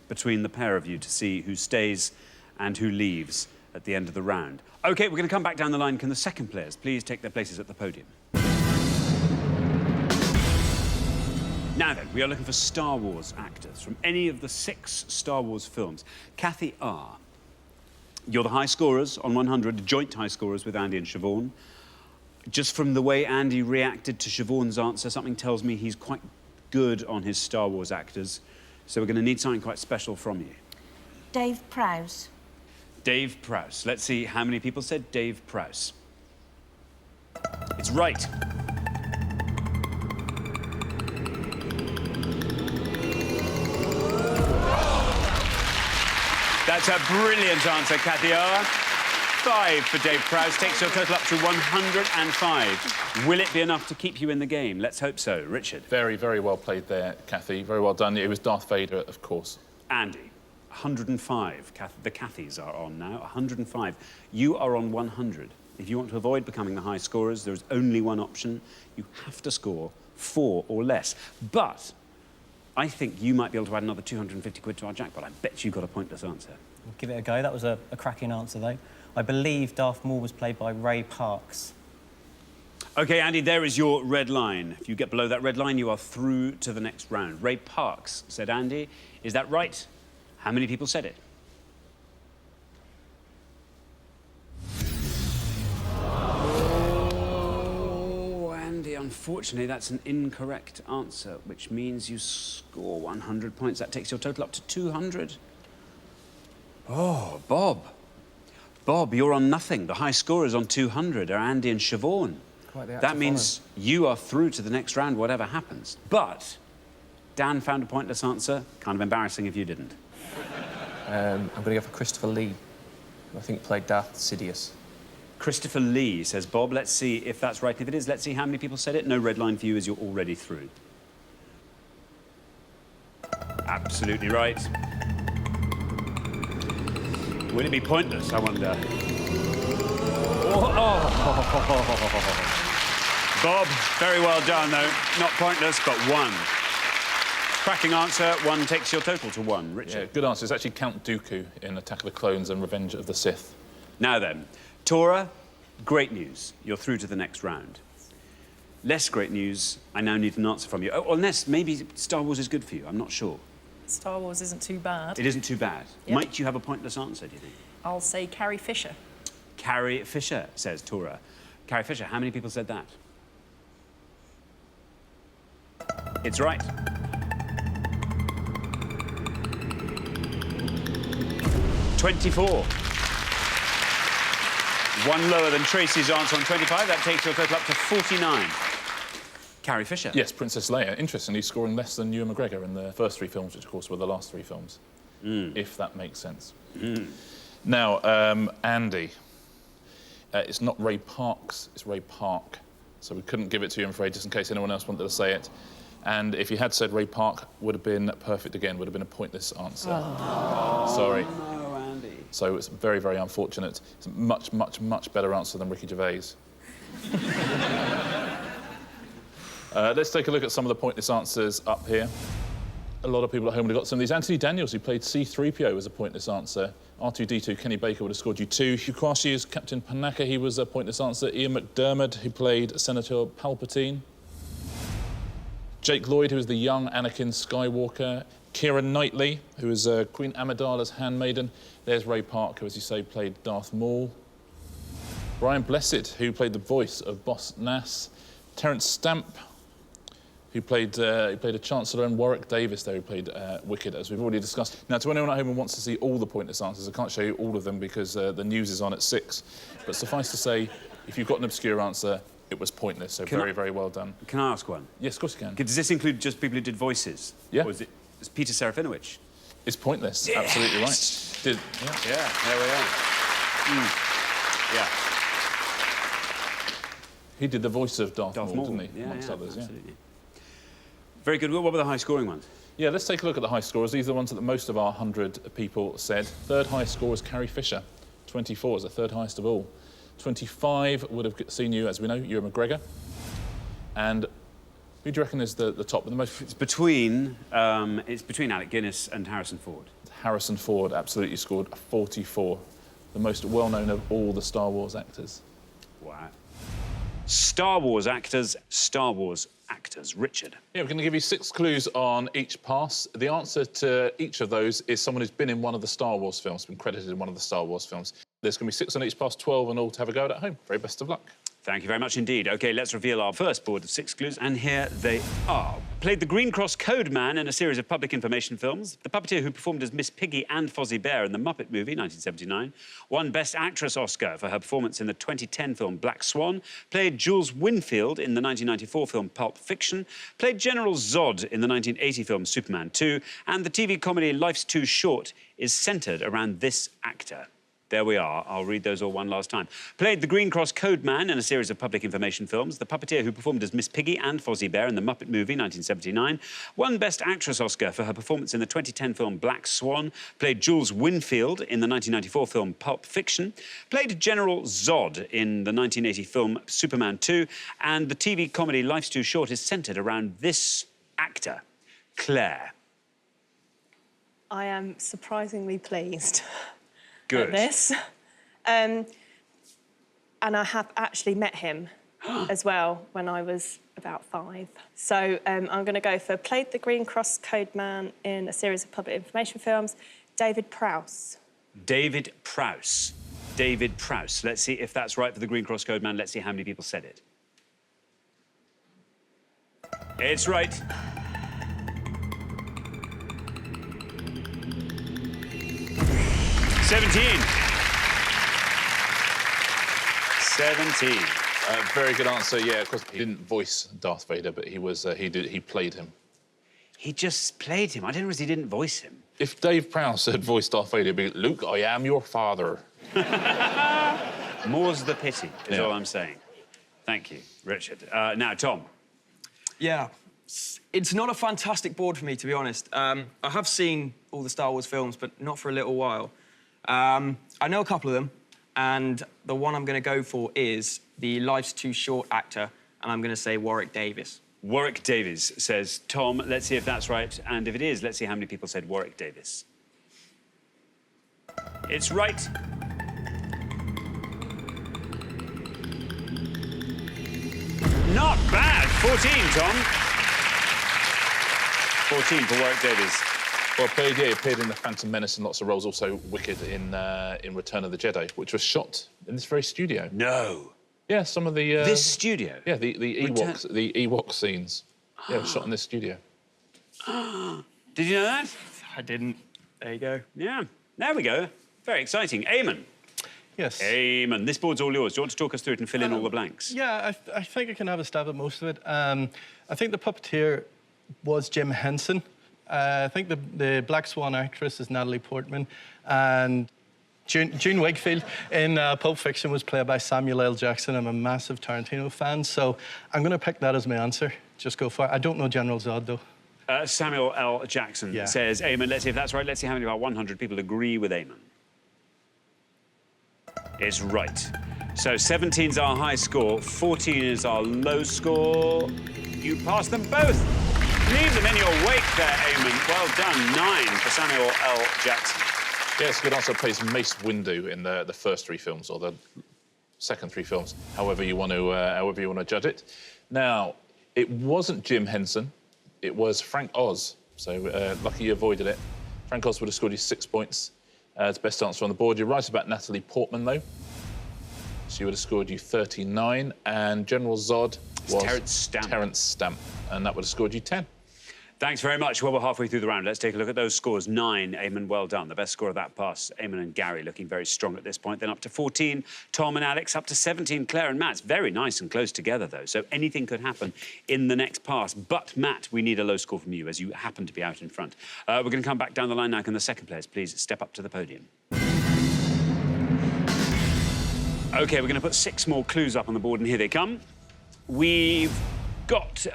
between the pair of you to see who stays and who leaves at the end of the round. OK, we're going to come back down the line. Can the second players please take their places at the podium? Now then, we are looking for Star Wars actors from any of the 6 Star Wars films. Kathy R, you're the high scorers on 100, joint high scorers with Andy and Siobhan. Just from the way Andy reacted to Siobhan's answer, something tells me he's quite good on his Star Wars actors. So we're going to need something quite special from you. Dave Prowse. Dave Prowse. Let's see how many people said Dave Prowse. It's right. That's a brilliant answer, Kathy R. 5 for Dave Prowse takes your total up to 105. Will it be enough to keep you in the game? Let's hope so. Richard. Very, very well played there, Kathy. Very well done. It was Darth Vader, of course. Andy, 105. The Cathys are on now. 105. You are on 100. If you want to avoid becoming the high scorers, there is only one option. You have to score 4 or less. But I think you might be able to add another 250 quid to our jackpot. I bet you got a pointless answer. We'll give it a go. That was a cracking answer, though. I believe Darth Maul was played by Ray Parks. OK, Andy, there is your red line. If you get below that red line, you are through to the next round. Ray Parks said Andy. Is that right? How many people said it? Oh, Andy, unfortunately, that's an incorrect answer, which means you score 100 points. That takes your total up to 200. Oh, Bob. Bob, you're on nothing. The high scorers on 200 are Andy and Siobhan. That means you are through to the next round, whatever happens. But Dan found a pointless answer. Kind of embarrassing if you didn't. I'm going to go for Christopher Lee, who I think played Darth Sidious. Christopher Lee, says Bob. Let's see if that's right. If it is, let's see how many people said it. No red line for you as you're already through. Absolutely right. Will it be pointless, I wonder? Bob, very well done, though. Not pointless, but one. Cracking answer. One takes your total to one. Richard? Yeah, good answer. It's actually Count Dooku in Attack of the Clones and Revenge of the Sith. Now then, Tora, great news. You're through to the next round. Less great news, I now need an answer from you. Oh, unless maybe Star Wars is good for you. I'm not sure. Star Wars isn't too bad. It isn't too bad. Yep. Might you have a pointless answer, do you think? I'll say Carrie Fisher. Carrie Fisher, says Tora. Carrie Fisher, how many people said that? It's right. $24. One lower than Tracy's answer on 25. That takes your total up to 49. Carrie Fisher. Yes, Princess Leia. Interestingly, scoring less than Ewan McGregor in the first three films, which, of course, were the last three films. If that makes sense. Now, Andy, it's not Ray Parks, it's Ray Park. So we couldn't give it to you, I'm afraid, just in case anyone else wanted to say it. And if you had said Ray Park, would have been perfect again, would have been a pointless answer. Sorry. No, Andy. So it's very, very unfortunate. It's a much, much, much better answer than Ricky Gervais. Let's take a look at some of the pointless answers up here. A lot of people at home would have got some of these. Anthony Daniels, who played C-3PO, was a pointless answer. R2-D2, Kenny Baker would have scored you 2. Hugh Quashie as Captain Panaka, he was a pointless answer. Ian McDermott, who played Senator Palpatine. Jake Lloyd, who was the young Anakin Skywalker. Keira Knightley, who was Queen Amidala's handmaiden. There's Ray Park, who, as you say, played Darth Maul. Brian Blessed, who played the voice of Boss Nass. Terence Stamp, who played a Chancellor, and Warwick Davis there, who played Wicked, as we've already discussed. Now, to anyone at home who wants to see all the pointless answers, I can't show you all of them because the news is on at 6. But suffice to say, if you've got an obscure answer, it was pointless, so very, very well done. Can I ask one? Yes, of course you can. Does this include just people who did voices? Yeah. Or is it Peter Serafinowicz? It's pointless, Yes! absolutely right. Yeah, there we are. Yeah. He did the voice of Darth Maul, Maul, didn't he? yeah, Amongst yeah, others, absolutely. Very good. What were the high-scoring ones? Yeah, let's take a look at the high scorers. These are the ones that most of our 100 people said. Third highest score was Carrie Fisher. 24 is the third highest of all. 25 would have seen you, as we know, Ewan McGregor. And who do you reckon is the top with the most? It's between Alec Guinness and Harrison Ford. Harrison Ford absolutely scored 44, the most well-known of all the Star Wars actors. Wow. Star Wars actors. Richard. Yeah, we're going to give you 6 clues on each pass. The answer to each of those is someone who's been in one of the Star Wars films, been credited in one of the Star Wars films. There's going to be 6 on each pass, 12 and all to have a go at home. Very best of luck. Thank you very much indeed. OK, let's reveal our first board of 6 clues, and here they are. Played the Green Cross Code Man in a series of public information films. The puppeteer who performed as Miss Piggy and Fozzie Bear in The Muppet Movie, 1979. Won Best Actress Oscar for her performance in the 2010 film Black Swan. Played Jules Winfield in the 1994 film Pulp Fiction. Played General Zod in the 1980 film Superman 2. And the TV comedy Life's Too Short is centred around this actor. There we are. I'll read those all one last time. Played the Green Cross Code Man in a series of public information films. The puppeteer who performed as Miss Piggy and Fozzie Bear in The Muppet Movie, 1979. Won Best Actress Oscar for her performance in the 2010 film Black Swan. Played Jules Winfield in the 1994 film Pulp Fiction. Played General Zod in the 1980 film Superman 2. And the TV comedy Life's Too Short is centred around this actor, Claire. I am surprisingly pleased. Good. At this. And I have actually met him as well when I was about 5. So I'm going to go for played the Green Cross Code Man in a series of public information films, David Prowse. David Prowse. David Prowse. Let's see if that's right for the Green Cross Code Man. Let's see how many people said it. It's right. $17. Very good answer. Yeah, of course he didn't voice Darth Vader, but he was he played him. He just played him. I didn't realize he didn't voice him. If Dave Prowse had voiced Darth Vader, it'd be Luke, I am your father. More's the pity, is all I'm saying. Thank you, Richard. Now, Tom. Yeah, it's not a fantastic board for me, to be honest. I have seen all the Star Wars films, but not for a little while. I know a couple of them, and the one I'm going to go for is the Life's Too Short actor, and I'm going to say Warwick Davis. Warwick Davis says Tom. Let's see if that's right. And if it is, let's see how many people said Warwick Davis. It's right. Not bad. 14, Tom. 14 for Warwick Davis. Well, he appeared in The Phantom Menace and lots of roles, also Wicked in Return of the Jedi, which was shot in this very studio. No. Yeah, some of the... This studio? Yeah, the Ewok scenes. Yeah, it was shot in this studio. Did you know that? I didn't. There you go. Yeah, there we go. Very exciting. Eamon. Yes. Eamon, this board's all yours. Do you want to talk us through it and fill in all the blanks? Yeah, I think I can have a stab at most of it. I think the puppeteer was Jim Henson. I think the Black Swan actress is Natalie Portman. And June Wakefield in Pulp Fiction was played by Samuel L. Jackson. I'm a massive Tarantino fan, so I'm going to pick that as my answer. Just go for it. I don't know General Zod, though. Samuel L. Jackson says Eamon. Let's see if that's right. Let's see how many of our 100 people agree with Eamon. It's right. So 17's our high score, 14 is our low score. You passed them both. Leave them in your wake there, Eamon. Well done. 9 for Samuel L. Jackson. Yes, good answer. Plays Mace Windu in the first 3 films, or the second 3 films, however you want to judge it. Now, it wasn't Jim Henson. It was Frank Oz. So lucky you avoided it. Frank Oz would have scored you 6 points. It's best answer on the board. You're right about Natalie Portman, though. She would have scored you 39. And General Zod was Terrence Stamp. And that would have scored you 10. Thanks very much. Well, we're halfway through the round. Let's take a look at those scores. 9, Eamon, well done. The best score of that pass. Eamon and Gary looking very strong at this point. Then up to 14, Tom and Alex. Up to 17, Claire and Matt. It's very nice and close together, though. So anything could happen in the next pass. But, Matt, we need a low score from you, as you happen to be out in front. We're going to come back down the line now. Can the second players please step up to the podium? OK, we're going to put 6 more clues up on the board, and here they come. We've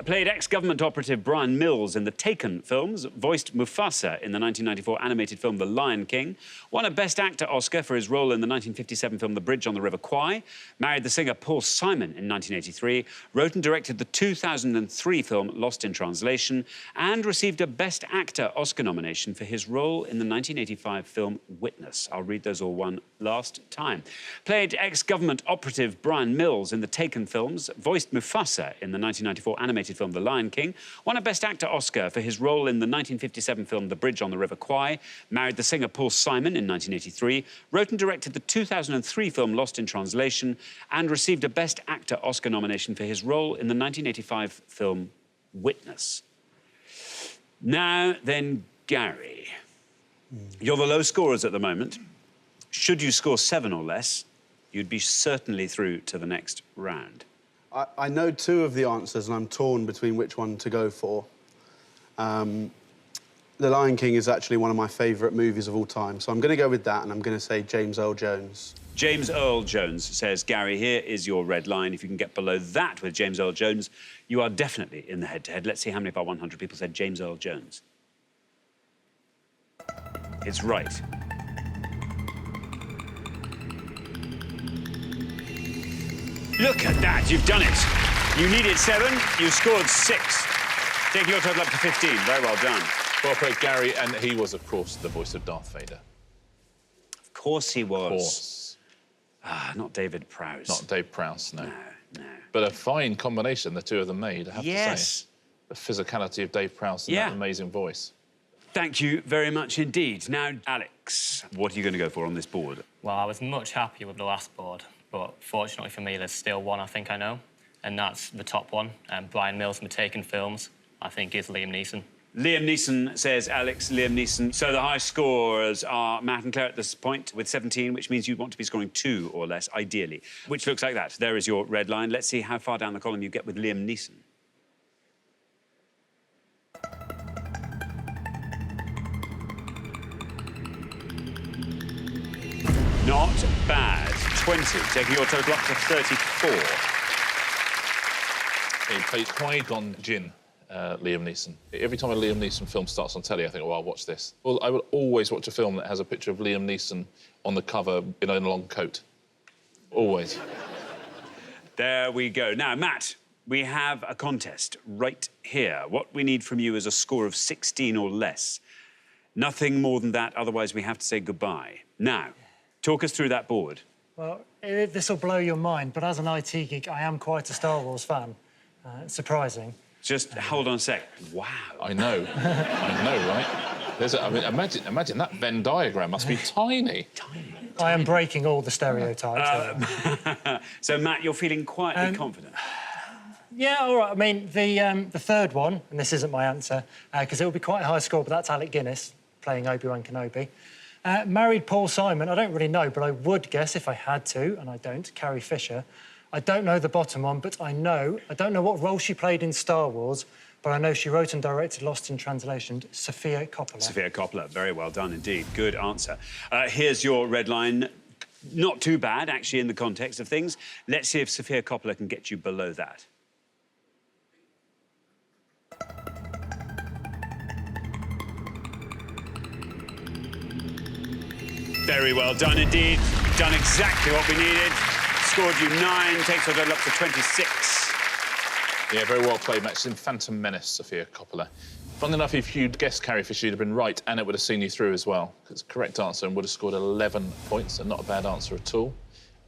played ex-government operative Brian Mills in the Taken films, voiced Mufasa in the 1994 animated film The Lion King, won a Best Actor Oscar for his role in the 1957 film The Bridge on the River Kwai, married the singer Paul Simon in 1983, wrote and directed the 2003 film Lost in Translation, and received a Best Actor Oscar nomination for his role in the 1985 film Witness. I'll read those all one last time. Played ex-government operative Brian Mills in the Taken films, voiced Mufasa in the 1994 animated film The Lion King, won a Best Actor Oscar for his role in the 1957 film The Bridge on the River Kwai, married the singer Paul Simon in 1983, wrote and directed the 2003 film Lost in Translation, and received a Best Actor Oscar nomination for his role in the 1985 film Witness. Now then, Gary, you're the low scorers at the moment. Should you score 7 or less, you'd be certainly through to the next round. I know 2 of the answers, and I'm torn between which one to go for. The Lion King is actually one of my favourite movies of all time, so I'm going to go with that, and I'm going to say James Earl Jones. James Earl Jones says, Gary, here is your red line. If you can get below that with James Earl Jones, you are definitely in the head-to-head. Let's see how many of our 100 people said James Earl Jones. It's right. Look at that, you've done it. You needed 7, you scored 6. Taking your total up to 15. Very well done. Well played, Gary, and he was, of course, the voice of Darth Vader. Of course he was. Of course. Ah, not David Prowse. Not Dave Prowse, no. But a fine combination the two of them made, I have to say. The physicality of Dave Prowse and that amazing voice. Thank you very much indeed. Now, Alex, what are you going to go for on this board? Well, I was much happier with the last board, but fortunately for me, there's still one I think I know, and that's the top one. Brian Mills from Taken Films, I think, is Liam Neeson. Liam Neeson, says Alex. Liam Neeson. So the high scorers are Matt and Claire at this point with 17, which means you want to be scoring 2 or less, ideally, which looks like that. There is your red line. Let's see how far down the column you get with Liam Neeson. Not bad. 20, taking your total up to 34. He played Qui-Gon Jinn, Liam Neeson. Every time a Liam Neeson film starts on telly, I think, oh, I'll watch this. Well, I will always watch a film that has a picture of Liam Neeson on the cover in a long coat. Always. There we go. Now, Matt, we have a contest right here. What we need from you is a score of 16 or less. Nothing more than that, otherwise we have to say goodbye. Now, talk us through that board. Well, this will blow your mind, but as an IT geek, I am quite a Star Wars fan. Surprising. Just hold on a sec. Wow. I know. I know, right? I mean, imagine that Venn diagram must be tiny. Tiny. I am breaking all the stereotypes. So, Matt, you're feeling quietly confident? Yeah, all right. I mean, the third one, and this isn't my answer, because it will be quite a high score, but that's Alec Guinness playing Obi-Wan Kenobi. Married Paul Simon, I don't really know, but I would guess if I had to, and I don't, Carrie Fisher. I don't know the bottom one, but I don't know what role she played in Star Wars, but I know she wrote and directed Lost in Translation, Sophia Coppola. Sophia Coppola, very well done indeed. Good answer. Here's your red line. Not too bad, actually, in the context of things. Let's see if Sophia Coppola can get you below that. Very well done indeed. Done exactly what we needed. Scored you 9, takes your total up to 26. Yeah, very well played, Matt. She's in Phantom Menace, Sophia Coppola. Funnily enough, if you'd guessed Carrie Fisher, you'd have been right, and it would have seen you through as well. It's the correct answer and would have scored 11 points, and not a bad answer at all.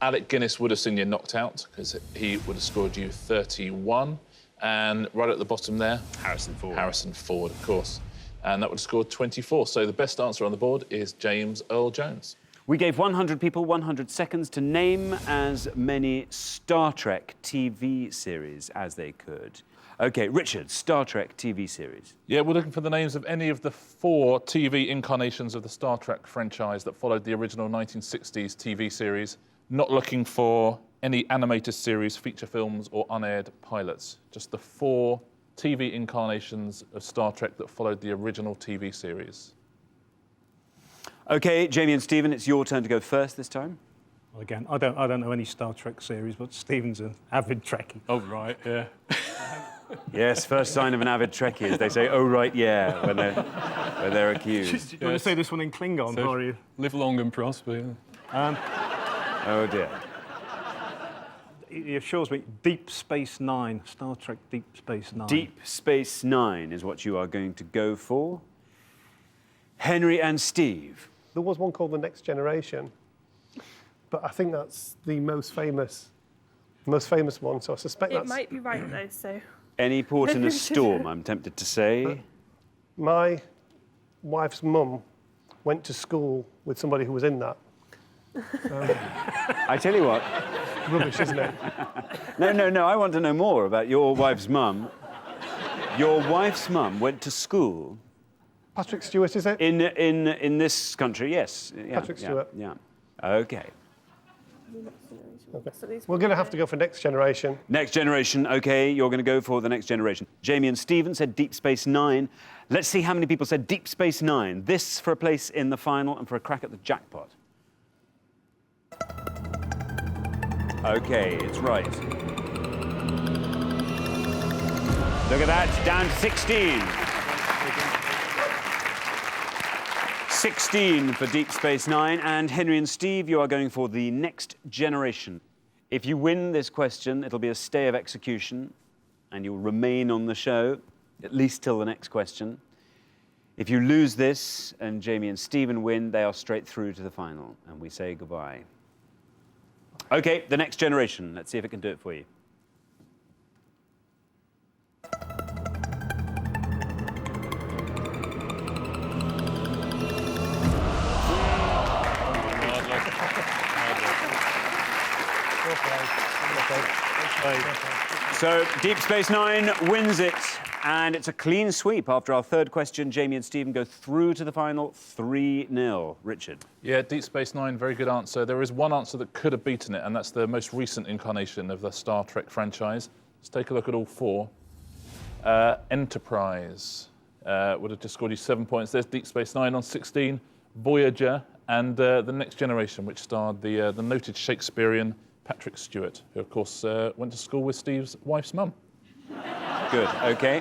Alec Guinness would have seen you knocked out, because he would have scored you 31. And right at the bottom there... Harrison Ford. Harrison Ford, of course. And that would have scored 24. So the best answer on the board is James Earl Jones. We gave 100 people 100 seconds to name as many Star Trek TV series as they could. OK, Richard, Star Trek TV series. Yeah, we're looking for the names of any of the 4 TV incarnations of the Star Trek franchise that followed the original 1960s TV series. Not looking for any animated series, feature films or unaired pilots. Just the 4 TV incarnations of Star Trek that followed the original TV series. OK, Jamie and Stephen, it's your turn to go first this time. Well, again, I don't know any Star Trek series, but Stephen's an avid Trekkie. Oh, right, yeah. Yes, first sign of an avid Trekkie is they say, oh, right, yeah, when they're accused. Do you want to say this one in Klingon, So, or you? Live long and prosper, yeah. Oh, dear. It assures me, Deep Space Nine, Star Trek Deep Space Nine. Deep Space Nine is what you are going to go for. Henry and Steve. There was one called The Next Generation, but I think that's the most famous one, so I suspect It that's... might be right, though, so... Any port in a storm, I'm tempted to say. My wife's mum went to school with somebody who was in that. I tell you what... Rubbish, isn't it? No, I want to know more about your wife's mum. Your wife's mum went to school... Patrick Stewart, is it? In this country, yes. Yeah, Patrick Stewart. Yeah. OK. We're going to have to go for Next Generation. Next Generation, OK, you're going to go for The Next Generation. Jamie and Stephen said Deep Space Nine. Let's see how many people said Deep Space Nine. This for a place in the final and for a crack at the jackpot. OK, it's right. Look at that, down to 16. 16 for Deep Space Nine. And Henry and Steve, you are going for The Next Generation. If you win this question, it'll be a stay of execution, and you'll remain on the show, at least till the next question. If you lose this, and Jamie and Stephen win, they are straight through to the final, and we say goodbye. OK, The Next Generation. Let's see if it can do it for you. So Deep Space Nine wins it, and it's a clean sweep. After our third question, Jamie and Stephen go through to the final 3-0. Richard. Yeah, Deep Space Nine, very good answer. There is one answer that could have beaten it, and that's the most recent incarnation of the Star Trek franchise. Let's take a look at all four. Enterprise would have just scored you 7 points. There's Deep Space Nine on 16, Voyager, and The Next Generation, which starred the noted Shakespearean Patrick Stewart, who, of course, went to school with Steve's wife's mum. Good, OK.